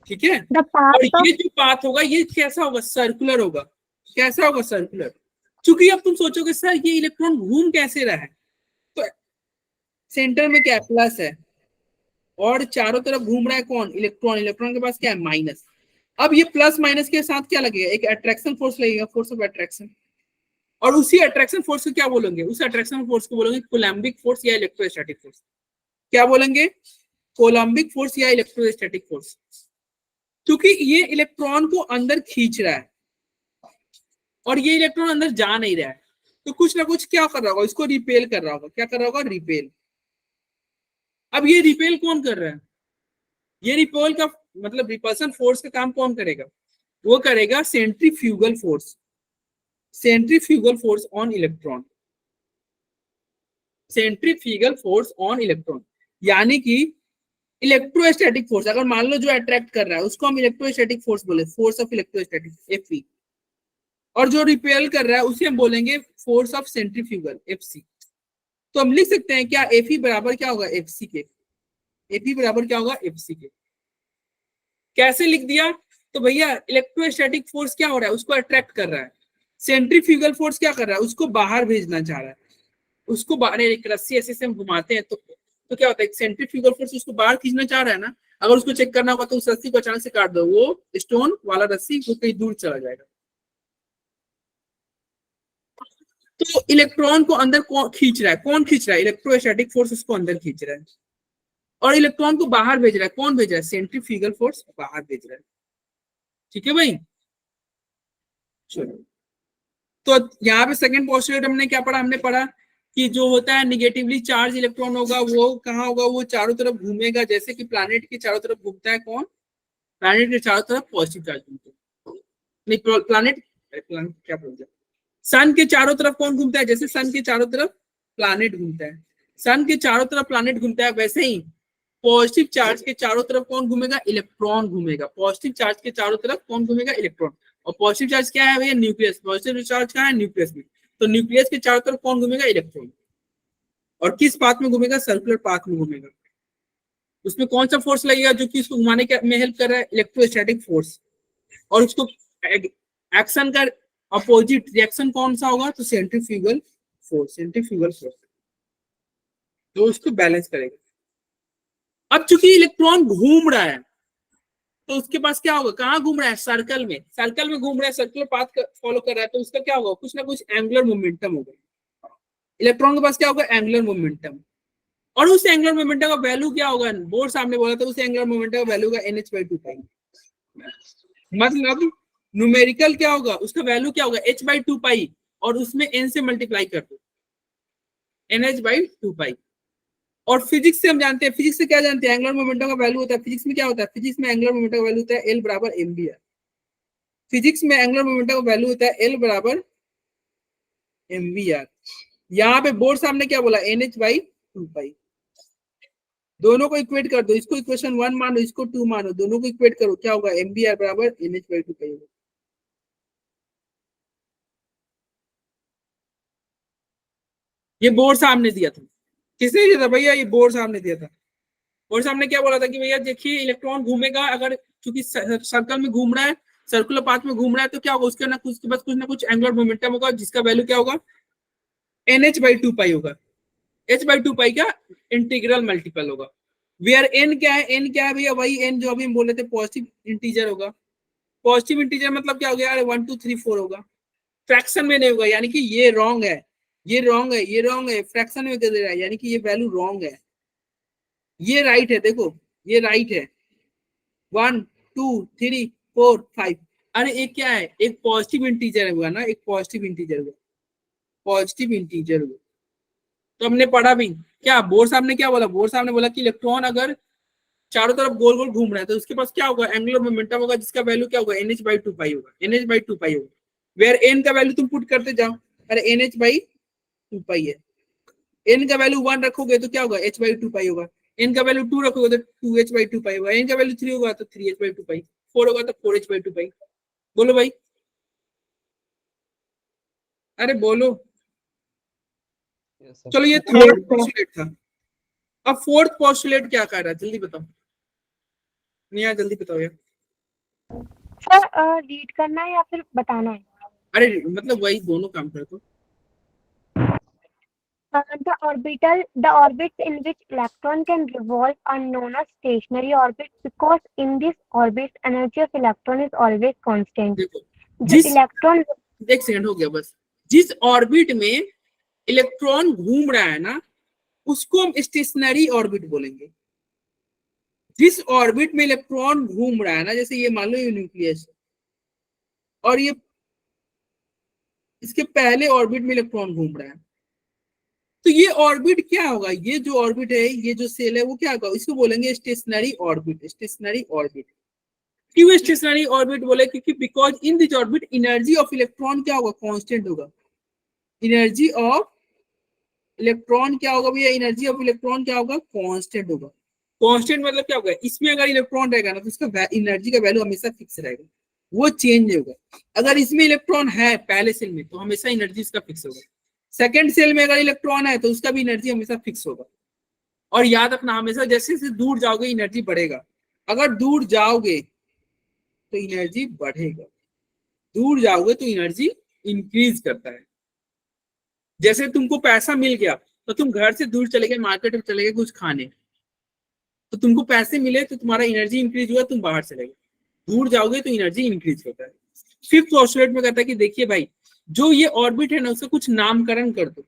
ठीक है। The और path of ये जो पाथ होगा ये कैसा होगा, सर्कुलर होगा। कैसा होगा, सर्कुलर। क्योंकि अब तुम सोचोगे सर ये इलेक्ट्रॉन घूम कैसे रहा है, तो सेंटर में क्या प्लस है और चारों तरफ घूम रहा है कौन, इलेक्ट्रॉन। इलेक्ट्रॉन के पास क्या है, माइनस। अब ये प्लस माइनस के साथ क्या लगेगा, एक अट्रैक्शन फोर्स लगेगा, फोर्स ऑफ अट्रैक्शन। और उसी अट्रैक्शन फोर्स को क्या बोलेंगे, उस अट्रैक्शन फोर्स को बोलेंगे कोलम्बिक फोर्स या इलेक्ट्रोस्टैटिक फोर्स। क्या बोलेंगे, कोलम्बिक फोर्स या इलेक्ट्रोस्टैटिक फोर्स। क्योंकि ये इलेक्ट्रॉन को अंदर खींच रहा है और ये इलेक्ट्रॉन अंदर जा नहीं रहा है, तो कुछ ना कुछ क्या कर रहा होगा, इसको रिपेल कर रहा होगा। क्या कर रहा होगा, रिपेल। अब ये रिपेल कौन कर रहा है, ये रिपेल का मतलब रिपल्सन फोर्स का काम कौन करेगा, वो करेगा centrifugal force. Centrifugal force on electron, centrifugal force on electron. यानी कि इलेक्ट्रोस्टैटिक फोर्स, अगर मान लो जो अट्रैक्ट कर रहा है उसको हम इलेक्ट्रोस्टैटिक फोर्स बोले, फोर्स ऑफ इलेक्ट्रोस्टैटिक एफई। और जो रिपेल कर रहा है उसे हम बोलेंगे फोर्स ऑफ सेंट्रीफ्यूगल एफसी। तो हम लिख सकते हैं क्या, एफई बराबर क्या होगा, एफसी के। एफई बराबर क्या होगा, एफसी के। कैसे लिख दिया, तो भैया इलेक्ट्रोस्टैटिक फोर्स क्या हो रहा है, उसको अट्रैक्ट कर रहा है। सेंट्रीफ्यूगल फोर्स क्या कर रहा है, उसको बाहर भेजना चाह रहा है। उसको बाहर एक रस्सी ऐसे से हम घुमाते हैं तो क्या होता है, सेंट्रीफ्यूगल फोर्स उसको बाहर खींचना चाह रहा है ना। अगर उसको चेक करना होगा तो उस रस्सी को अचानक से काट दो, वो स्टोन वाला रस्सी वो कहीं दूर चला जाएगा। तो इलेक्ट्रॉन को अंदर कौन खींच रहा है, कौन खींच रहा है, इलेक्ट्रोस्टैटिक फोर्स उसको अंदर खींच रहा है। और इलेक्ट्रॉन को बाहर भेज रहा है, कौन भेज रहा है, सेंट्रीफ्यूगल फोर्स बाहर भेज रहा है। ठीक है भाई, चलो। तो यहाँ पे सेकंड पोस्टुलेट हमने क्या पढ़ा, हमने पढ़ा कि जो होता है निगेटिवली चार्ज इलेक्ट्रॉन होगा वो कहाँ होगा, वो चारों तरफ घूमेगा। जैसे कि प्लैनेट के चारों तरफ घूमता है कौन, प्लैनेट के चारों तरफ पॉजिटिव चार्ज घूमता है। नहीं, प्लैनेट क्या बोलते हैं, सन के चारों तरफ कौन घूमता है, जैसे सन के चारों तरफ प्लैनेट घूमता है, सन के चारों तरफ प्लैनेट घूमता है, वैसे ही पॉजिटिव चार्ज के चारों तरफ कौन घूमेगा, इलेक्ट्रॉन घूमेगा। पॉजिटिव चार्ज के चारों तरफ कौन घूमेगा, इलेक्ट्रॉन। और पॉजिटिव चार्ज क्या है भैया, न्यूक्लियस। पॉजिटिव चार्ज क्या है, न्यूक्लियस में। तो न्यूक्लियस के चारों तरफ कौन घूमेगा, इलेक्ट्रॉन। और किस पाथ में घूमेगा, सर्कुलर पाथ में घूमेगा। उसमें कौन सा फोर्स लगेगा जो कि इसको घुमाने में हेल्प कर रहा है, इलेक्ट्रोस्टैटिक फोर्स। और उसको एक्शन का अपोजिट रिएक्शन कौन सा होगा, तो सेंट्रीफ्यूगल फोर्स, सेंट्रीफ्यूगल फोर्स जो उसको बैलेंस करेगा। अब चूंकि इलेक्ट्रॉन घूम रहा है तो उसके पास क्या होगा, कहाँ घूम रहा है, सर्कल में। सर्कल में घूम रहा है, सर्कुलर पाथ फॉलो कर रहा है, तो उसका क्या होगा, कुछ ना कुछ एंगुलर मोमेंटम होगा। इलेक्ट्रॉन के पास क्या होगा, एंगुलर मोमेंटम। और उस एंगुलर मोमेंटम का वैल्यू क्या होगा, बोर्ड सामने बोला था, उस एंगुलर मोमेंटम का वैल्यू होगा NH/2 मतलब न्यूमेरिकल क्या होगा, उसका वैल्यू क्या होगा, H/2 और उसमें n से मल्टीप्लाई कर दो, NH/2। और फिजिक्स से हम जानते हैं, फिजिक्स से क्या जानते हैं, एंगुलर मोमेंटम का वैल्यू होता है। फिजिक्स में क्या होता है, फिजिक्स में एंगुलर मोमेंटम का वैल्यू होता है L बराबर mvr। फिजिक्स में एंगुलर मोमेंटम का वैल्यू होता है L बराबर mvr। यहाँ पे बोर्ड सामने क्या बोला, NH/2। दोनों को इक्वेट कर दो, इसको इक्वेशन 1 मानो, इसको 2 मानो, दोनों को इक्वेट करो, क्या होगा, mvr बराबर NH/2 होगा। ये बोर्ड सामने दिया था, किसने दिया था भैया, ये बोर्ड सामने दिया था। बोर्ड सामने क्या बोला था कि भैया देखिए इलेक्ट्रॉन घूमेगा, अगर चूंकि सर्कल में घूम रहा है सर्कुलर पाथ में घूम रहा है तो क्या होगा, उसके ना कुछ एंगुलर मोमेंटम होगा जिसका वैल्यू क्या होगा, NH/2 पाई होगा। H/2 पाई का इंटीग्रल मल्टीपल होगा। वेयर n क्या है, n क्या है भैया, वही n जो अभी हम बोले थे पॉजिटिव इंटीजर होगा। पॉजिटिव इंटीजर मतलब क्या हो गया, 1 2 3 4 होगा, फ्रैक्शन में नहीं होगा, यानी कि ये रॉन्ग है, ये रॉन्ग है, ये रॉन्ग है, फ्रैक्शन में दे रहा है, यानी कि ये वैल्यू रॉन्ग है, ये राइट है, देखो ये राइट है, 1 2 3 4 5। अरे एक क्या है, एक पॉजिटिव इंटीजर होगा ना, एक पॉजिटिव इंटीजर होगा, पॉजिटिव इंटीजर होगा। तो हमने पढ़ा भी क्या, बोर साहब ने क्या बोला, बोर साहब ने बोला कि इलेक्ट्रॉन अगर चारों तरफ गोल गोल घूम रहा है तो उसके पास क्या होगा, एंगुलर मोमेंटम होगा जिसका वैल्यू क्या होगा, NH/2 पाई होगा, NH/2 पाई होगा। वेयर n का वैल्यू तुम पुट करते जाओ, अरे NH/2 पाई है, n का वैल्यू 1 रखोगे तो क्या होगा, H/2 पाई होगा, n का वैल्यू 2 रखोगे तो 2H/2 पाई होगा, n का वैल्यू 3 होगा तो 3H/2 पाई, 4 होगा तो 4H/2 पाई। बोलो भाई, अरे बोलो। Yes, sir. चलो ये Yes, थर्ड sir. पोस्टुलेट था। अब फोर्थ पोस्टुलेट क्या कर रहा है, जल्दी बताओ, निया जल्दी बताओ यार। सर रीड करना है या फिर बताना है? अरे मतलब वही दोनों काम कर दो। The orbits in which electron can revolve are known as stationary orbits because in this orbit energy of electron is always constant. देखो जो जिस इलेक्ट्रॉन एक सेकंड हो गया बस, जिस ऑर्बिट में इलेक्ट्रॉन घूम रहा है ना उसको हम स्टेशनरी ऑर्बिट बोलेंगे। जिस ऑर्बिट में इलेक्ट्रॉन घूम रहा है ना, जैसे ये मान लो ये न्यूक्लियस और ये इसके पहले ऑर्बिट में इलेक्ट्रॉन घूम रहा है, तो ये ऑर्बिट क्या होगा, ये जो ऑर्बिट है, ये जो सेल है वो क्या होगा, इसको बोलेंगे स्टेशनरी ऑर्बिट। स्टेशनरी ऑर्बिट क्यों स्टेशनरी ऑर्बिट बोले, क्योंकि because in this orbit energy of electron क्या होगा, कांस्टेंट होगा। एनर्जी ऑफ इलेक्ट्रॉन क्या होगा भैया, एनर्जी ऑफ इलेक्ट्रॉन क्या होगा, कांस्टेंट होगा। कांस्टेंट मतलब क्या होगा, इसमें अगर इलेक्ट्रॉन रहेगा ना तो उसका एनर्जी का वैल्यू हमेशा फिक्स रहेगा, वो चेंज नहीं होगा। अगर इसमें इलेक्ट्रॉन है पहले सेल में तो हमेशा एनर्जी इसका फिक्स होगा, सेकंड सेल में अगर इलेक्ट्रॉन है तो उसका भी एनर्जी हमेशा फिक्स होगा। और याद रखना हमेशा जैसे जैसे दूर जाओगे एनर्जी बढ़ेगा, अगर दूर जाओगे तो एनर्जी बढ़ेगा, दूर जाओगे तो एनर्जी इंक्रीज करता है। जैसे तुमको पैसा मिल गया तो तुम घर से दूर चले गए, मार्केट में चले गए कुछ खाने, तो तुमको पैसे मिले तो तुम्हारा एनर्जी इंक्रीज हुआ, तुम बाहर चले गए, दूर जाओगे तो एनर्जी इंक्रीज होता है। फिफ्थ पोस्टुलेट में कहता है कि देखिए भाई, जो ये ऑर्बिट है ना उसका कुछ नामकरण कर दो।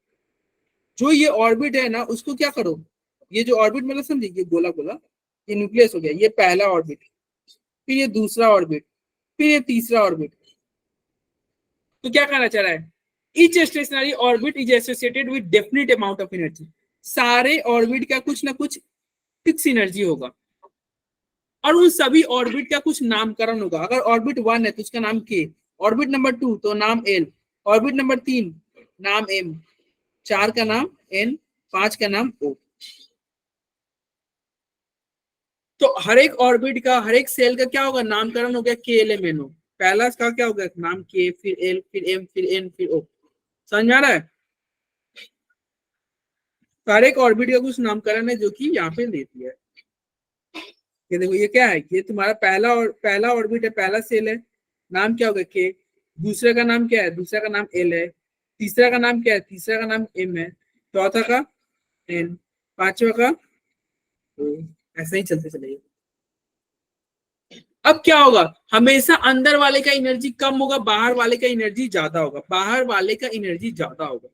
जो ये ऑर्बिट है ना उसको क्या करो, ये जो ऑर्बिट मतलब समझिए, ये गोला गोला ये न्यूक्लियस हो गया, ये पहला ऑर्बिट, फिर ये दूसरा ऑर्बिट, फिर ये तीसरा ऑर्बिट। तो क्या कहना चाह रहा है, each stationery orbit is associated with definite amount of energy. सारे ऑर्बिट का कुछ ना कुछ फिक्स एनर्जी होगा और उन सभी ऑर्बिट का कुछ नामकरण होगा। अगर ऑर्बिट 1 है तो उसका नाम K, ऑर्बिट नंबर 2 तो नाम L, ऑर्बिट नंबर 3 नाम M, 4 का नाम N, 5 का नाम O। तो हर एक ऑर्बिट का, हर एक सेल का क्या होगा, नामकरण हो गया KLMNO। पहला इसका क्या होगा, नाम K, फिर L, फिर M, फिर N, फिर O। समझ में आ रहा है, हर एक ऑर्बिट का कुछ नामकरण है जो कि यहाँ पे दे दिया है। ये देखो ये क्या है, ये तुम्हारा पहला ऑर्बिट है, पहला सेल है, नाम क्या होगा K, दूसरे का नाम क्या है, दूसरा का नाम L है, तीसरा का नाम क्या है, तीसरा का नाम M है, चौथा का N, पांचवा का O। ऐसा ही चलते चलेगा। अब क्या होगा, हमेशा अंदर वाले का एनर्जी कम होगा, बाहर वाले का एनर्जी ज्यादा होगा, बाहर वाले का एनर्जी ज्यादा होगा।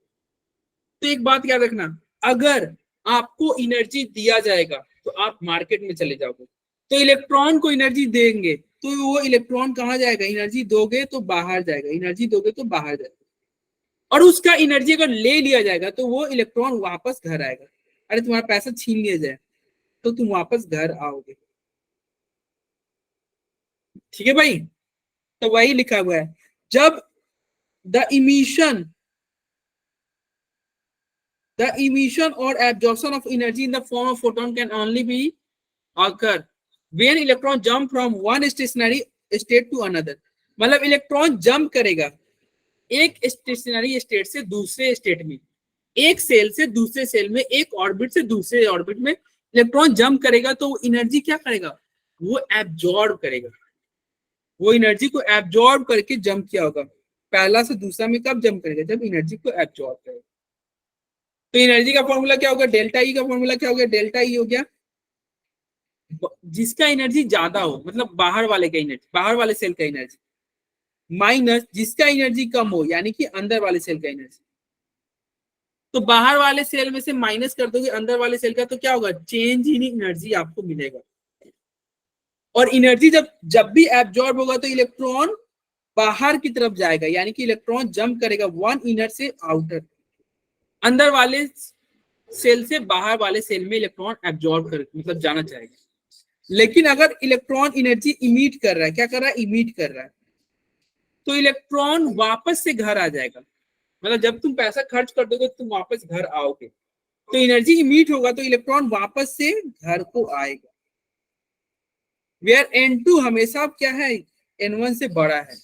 तो एक बात याद रखना, अगर आपको एनर्जी दिया जाएगा तो आप मार्केट में चले जाओगे, तो इलेक्ट्रॉन को एनर्जी देंगे तो वो इलेक्ट्रॉन कहाँ जाएगा, एनर्जी दोगे तो बाहर जाएगा, एनर्जी दोगे तो बाहर जाएगा। और उसका एनर्जी अगर ले लिया जाएगा तो वो इलेक्ट्रॉन वापस घर आएगा। अरे तुम्हारा पैसा छीन लिया जाए तो तुम वापस घर आओगे। ठीक है भाई, तो वही लिखा हुआ है, जब the emission or absorption of energy in the form of photon can only be occur when electron jump from one stationary state to another। मतलब इलेक्ट्रॉन जंप करेगा एक स्टेशनरी स्टेट से दूसरे स्टेट में, एक सेल से दूसरे सेल में, एक ऑर्बिट से दूसरे ऑर्बिट में इलेक्ट्रॉन जंप करेगा तो एनर्जी क्या करेगा, वो एब्जॉर्ब करेगा। वो एनर्जी को एब्जॉर्ब करके जंप किया होगा। पहला से दूसरा में कब जंप करेगा? जब एनर्जी को एब्जॉर्ब करेगा। तो एनर्जी का फॉर्मूला क्या होगा? डेल्टा ई का फॉर्मूला क्या हो गया? डेल्टा ई हो गया जिसका एनर्जी ज्यादा हो, मतलब बाहर वाले का एनर्जी, बाहर वाले सेल का एनर्जी, माइनस जिसका एनर्जी कम हो, यानी कि अंदर वाले सेल का एनर्जी। तो बाहर वाले सेल में से माइनस कर दोगे अंदर वाले सेल का, तो क्या होगा? चेंज इन एनर्जी आपको मिलेगा। और एनर्जी जब भी एब्जॉर्ब होगा तो इलेक्ट्रॉन बाहर की तरफ जाएगा, यानी कि इलेक्ट्रॉन जंप करेगा वन इनर से आउटर, अंदर वाले सेल से बाहर वाले सेल में इलेक्ट्रॉन एब्जॉर्ब कर मतलब जाना चाहेगा। लेकिन अगर इलेक्ट्रॉन एनर्जी इमिट कर रहा है, क्या कर रहा है? इमिट कर रहा है, तो इलेक्ट्रॉन वापस से घर आ जाएगा। मतलब जब तुम पैसा खर्च कर दोगे तुम वापस घर आओगे, तो एनर्जी इमिट होगा तो इलेक्ट्रॉन वापस से घर को आएगा। वेयर N2 हमेशा क्या है? N1 से बड़ा है।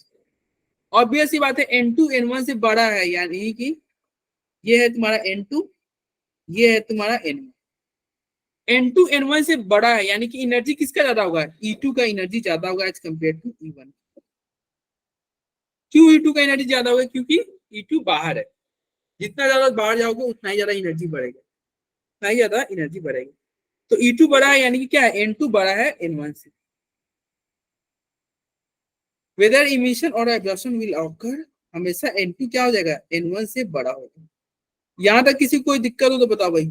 ऑब्वियस सी बात है, N2 N1 से बड़ा है, यानी कि ये है तुम्हारा N2, ये है तुम्हारा N1। N2 N1 से बड़ा है, यानी कि एनर्जी किसका ज्यादा होगा? E2 का एनर्जी ज्यादा होगा एज कम्पेयर टू E1। क्यों E2 का एनर्जी ज्यादा होगा? क्योंकि E2 बाहर है, जितना ज्यादा बाहर जाओगे उतना ही ज्यादा एनर्जी बढ़ेगा, उतना ही ज्यादा एनर्जी बढ़ेगी। तो E2 बड़ा है, यानी कि क्या है? N2 बड़ा है N1 से। वेदर इमिशन और एब्जॉर्प्शन विल ऑकर, हमेशा N2 क्या हो जाएगा? N1 से बड़ा होगा। यहां तक किसी को कोई दिक्कत हो तो बताओ भाई,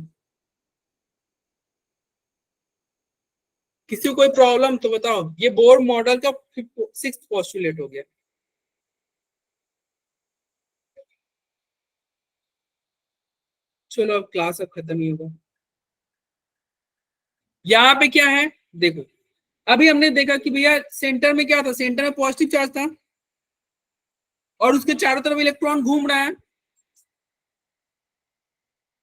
किसी को कोई प्रॉब्लम तो बताओ। ये बोर मॉडल का 6th पोस्टुलेट हो गया। चलो अब क्लास अब खत्म ही होगा। यहाँ पे क्या है देखो, अभी हमने देखा कि भैया सेंटर में क्या था? सेंटर में पॉजिटिव चार्ज था और उसके चारों तरफ इलेक्ट्रॉन घूम रहा है।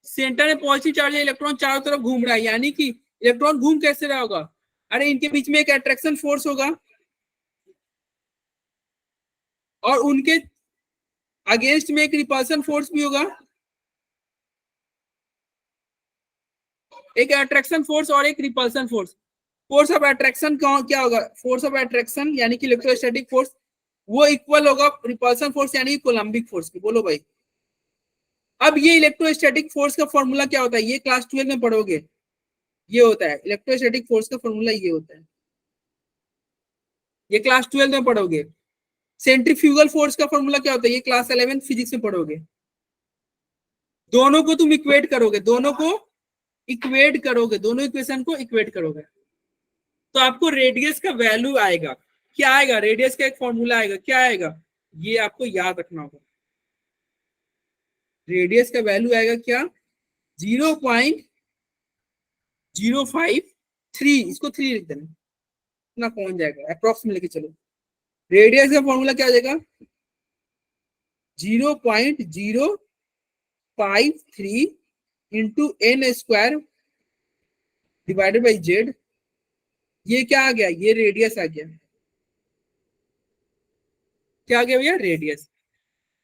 सेंटर में पॉजिटिव चार्ज है, इलेक्ट्रॉन चारों तरफ घूम रहा है, यानी कि इलेक्ट्रॉन घूम कैसे रहा होगा? अरे इनके बीच में एक अट्रैक्शन फोर्स होगा और उनके अगेंस्ट में एक रिपल्सन फोर्स भी होगा। एक अट्रैक्शन फोर्स और एक repulsion force. Force of attraction क्या होगा? फोर्स ऑफ अट्रैक्शन यानी कि इलेक्ट्रोस्टैटिक फोर्स, वो इक्वल होगा रिपल्सन फोर्स यानी कि कोलम्बिक फोर्स की। बोलो भाई। अब ये इलेक्ट्रोस्टैटिक फोर्स का फॉर्मूला क्या होता है? ये क्लास 12 में पढ़ोगे। ये होता है इलेक्ट्रोस्टैटिक फोर्स का फॉर्मूला, ये होता है, ये क्लास 12 में पढ़ोगे। सेंट्रीफ्यूगल फोर्स का फॉर्मूला क्या होता है? ये क्लास 11 फिजिक्स में पढ़ोगे। दोनों को तुम इक्वेट करोगे, दोनों को इक्वेट करोगे, दोनों इक्वेशन को इक्वेट करोगे, तो आपको रेडियस का वैल्यू आएगा। क्या आएगा? रेडियस का एक फॉर्मूला आएगा। क्या आएगा? ये आपको याद रखना होगा। रेडियस का वैल्यू आएगा क्या? 0.053। इसको 3 लिख देना, इतना पहुंच जाएगा, अप्रोक्स में लेके चलो। रेडियस का फॉर्मूला क्या आ जाएगा? 0.053 into n square divided by Z. ये क्या आ गया? ये रेडियस आ गया। क्या आ गया भैया? रेडियस।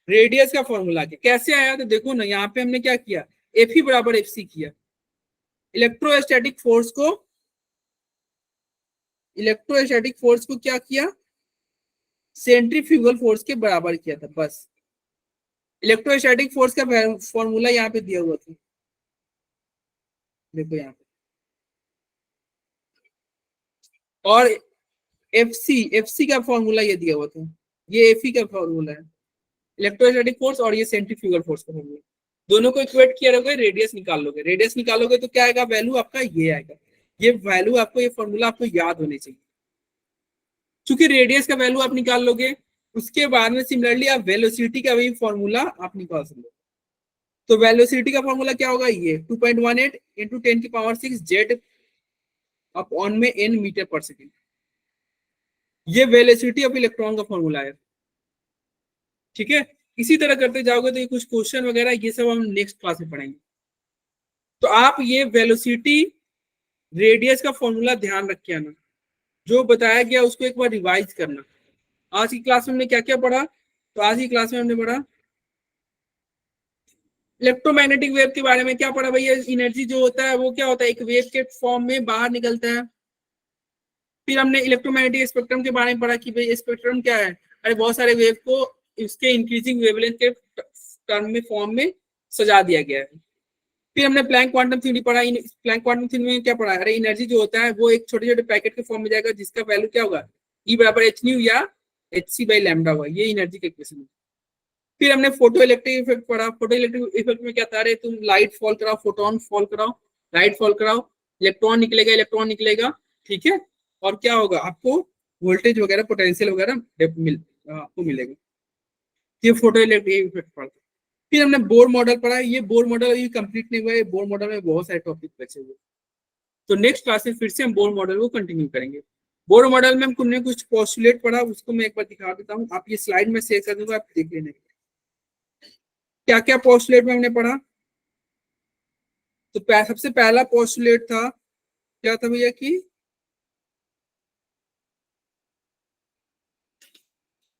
रेडियस का फॉर्मूला क्या कैसे आया? तो देखो ना, यहाँ पे हमने क्या किया? एफ ई बराबर एफ सी किया। इलेक्ट्रोस्टैटिक फोर्स को क्या किया? सेंट्रीफ्यूगल फोर्स के बराबर किया था, बस। इलेक्ट्रोस्टैटिक फोर्स का फॉर्मूला यहाँ पे दिया हुआ था, देखो यहाँ पे। और एफ सी का फॉर्मूला ये दिया हुआ था, ये एफ ई का फॉर्मूला है। इलेक्ट्रोस्टैटिक फोर्स और ये सेंट्रीफ्यूगल फोर्स का फॉर्मूला, दोनों को इक्वेट किया रहोगे, रेडियस निकाल लोगे। रेडियस निकालोगे तो क्या आएगा? वैल्यू आपका ये आएगा। ये वैल्यू आपको, ये फॉर्मूला आपको याद होने चाहिए। चूंकि रेडियस का वैल्यू आप निकाल लोगे, उसके बाद में सिमिलरली आप वेलोसिटी का भी फॉर्मूला आप निकाल सकते हो। तो वेलोसिटी का फॉर्मूला क्या होगा? ये 2.18 इंटू 10⁶ जेड अपॉन में n मीटर पर सेकेंड। ये वेलोसिटी ऑफ इलेक्ट्रॉन का फॉर्मूला है। ठीक है, इसी तरह करते जाओगे तो ये कुछ क्वेश्चन वगैरह ये सब हम नेक्स्ट क्लास में पढ़ेंगे। तो आप ये वेलोसिटी रेडियस का फॉर्मूला ध्यान रख के आना, जो बताया गया उसको एक बार रिवाइज करना। आज की क्लास में हमने क्या क्या पढ़ा? तो आज की क्लास में हमने पढ़ा इलेक्ट्रोमैग्नेटिक वेव के बारे में। क्या पढ़ा भैया? एनर्जी जो होता है वो क्या होता है? एक वेव के फॉर्म में बाहर निकलता है। फिर हमने इलेक्ट्रोमैग्नेटिक स्पेक्ट्रम के बारे में पढ़ा कि भाई स्पेक्ट्रम क्या है। अरे बहुत सारे वेव को इसके इंक्रीजिंग वेवलेंथ के टर्म में फॉर्म में सजा दिया गया है। फिर हमने प्लैंक क्वांटम थ्योरी पढ़ा। प्लैंक क्वांटम थ्योरी में क्या पढ़ा? अरे एनर्जी जो होता है वो एक छोटे छोटे पैकेट के फॉर्म में जाएगा जिसका वैल्यू क्या होगा, E बराबर एच न्यू या एच सी बाई लैम्डा होगा। ये एनर्जी के इक्वेशन है। फिर हमने फोटो इलेक्ट्रिक इफेक्ट पढ़ा। फोटो इलेक्ट्रिक इफेक्ट में क्या था? अरे तुम लाइट फॉल कराओ, फोटोन फॉल कराओ, लाइट फॉल कराओ, इलेक्ट्रॉन निकलेगा, ठीक है, और क्या होगा? आपको वोल्टेज वगैरह, पोटेंशियल वगैरह आपको मिलेगा। ये फोटो इलेक्ट्रिक इफेक्ट पढ़ा। फिर हमने बोर मॉडल पढ़ा। ये बोर मॉडल अभी कंप्लीट नहीं हुआ है। बोर मॉडल में बहुत सारे टॉपिक बचे हुए, तो नेक्स्ट क्लास में फिर से हम बोर मॉडल को कंटिन्यू करेंगे। बोर मॉडल में हमने कुछ पोस्टुलेट पढ़ा, उसको मैं एक बार दिखा देता हूँ। आप ये स्लाइड में शेयर कर दूंगा, आप देख लेना क्या क्या पोस्टुलेट में हमने पढ़ा। तो सबसे पहला पोस्टुलेट था, क्या था भैया, कि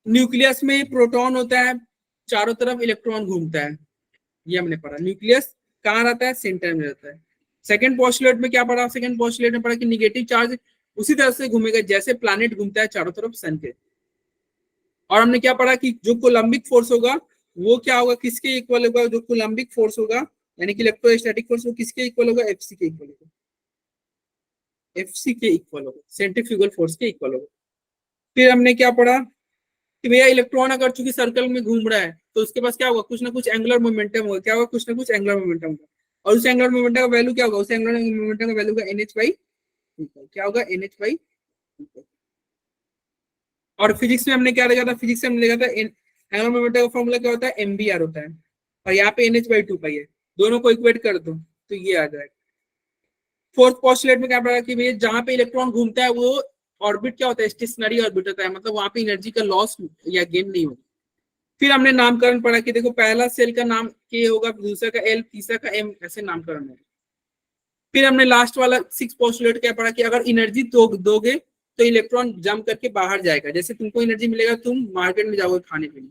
न्यूक्लियस में प्रोटॉन होता है, चारों तरफ इलेक्ट्रॉन घूमता है। ये हमने पढ़ा। न्यूक्लियस कहाँ रहता है? सेंटर में रहता है। सेकंड पोस्टुलेट में क्या पढ़ा? सेकंड पोस्टुलेट में पढ़ा कि निगेटिव चार्ज उसी तरह से घूमेगा जैसे प्लैनेट घूमता है चारों तरफ सन के। और हमने क्या पढ़ा कि जो कोलम्बिक फोर्स होगा वो क्या होगा, किसके इक्वल होगा? जो कोलम्बिक फोर्स होगा यानी कि इलेक्ट्रोस्टैटिक फोर्स, वो किसके इक्वल होगा? एफसी के इक्वल होगा। एफसी के इक्वल होगा, सेंट्रीफ्यूगल फोर्स के इक्वल होगा। फिर हमने क्या पढ़ा कि भैया इलेक्ट्रॉन अगर चूंकि सर्कल में घूम रहा है तो उसके पास क्या होगा? कुछ ना कुछ एंगुलर मोमेंटम होगा। क्या होगा? कुछ ना कुछ एंगुलर मोमेंटम होगा। और उस एंगुलर मोमेंटम का वैल्यू क्या होगा? उस एंगुलर मोमेंटम का वैल्यू का NH/2 क्या होगा? NH/2। और फिजिक्स में हमने क्या देखा था? फिजिक्स में हमने देखा था एंगुलर मोमेंटम का फॉर्मूला क्या होता है? MBR होता है। और यहाँ पे NH/2 है। दोनों को इक्वेट कर दो तो ये आ जाएगा। फोर्थ पोस्टुलेट में क्या पढ़ा कि भैया जहां पे इलेक्ट्रॉन घूमता है वो ऑर्बिट क्या होता है? स्टेशनरी ऑर्बिट होता है, मतलब वहां पे एनर्जी का लॉस या गेन नहीं होगा। फिर हमने नामकरण पढ़ा कि देखो पहला सेल का नाम K होगा, दूसरा का L, तीसरा का M, ऐसे नामकरण है। फिर हमने लास्ट वाला 6 पोस्टुलेट क्या पढ़ा कि अगर एनर्जी दोगे तो इलेक्ट्रॉन जंप करके बाहर जाएगा। जैसे तुमको एनर्जी मिलेगा, तुम मार्केट में जाओगे खाने पीने,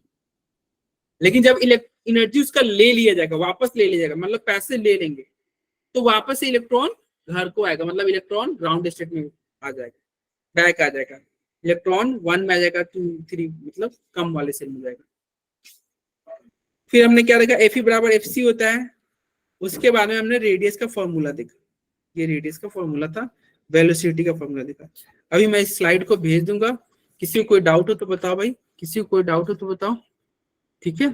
लेकिन जब एनर्जी उसका ले लिया जाएगा, वापस ले लिया जाएगा, मतलब पैसे ले लेंगे, तो वापस से इलेक्ट्रॉन घर को आएगा, मतलब इलेक्ट्रॉन ग्राउंड स्टेट में आ जाएगा, बैक आ जाएगा। इलेक्ट्रॉन 1 में आ जाएगा, 2, 3 मतलब कम वाले सेल में जाएगा। फिर हमने क्या देखा? Fe बराबर FC होता है। उसके बाद में हमने रेडियस का फॉर्मूला देखा। ये रेडियस का फॉर्मूला था, वेलोसिटी का फॉर्मूला देखा। अभी मैं इस स्लाइड को भेज दूंगा, किसी को कोई डाउट हो तो बताओ भाई, किसी को कोई डाउट हो तो बताओ, ठीक है।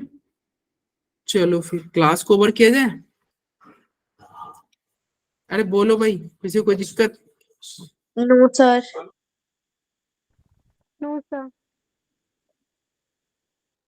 चलो फिर क्लास को ओवर किया जाए। अरे बोलो भाई, किसी को कोई दिक्कत? No sir. No sir.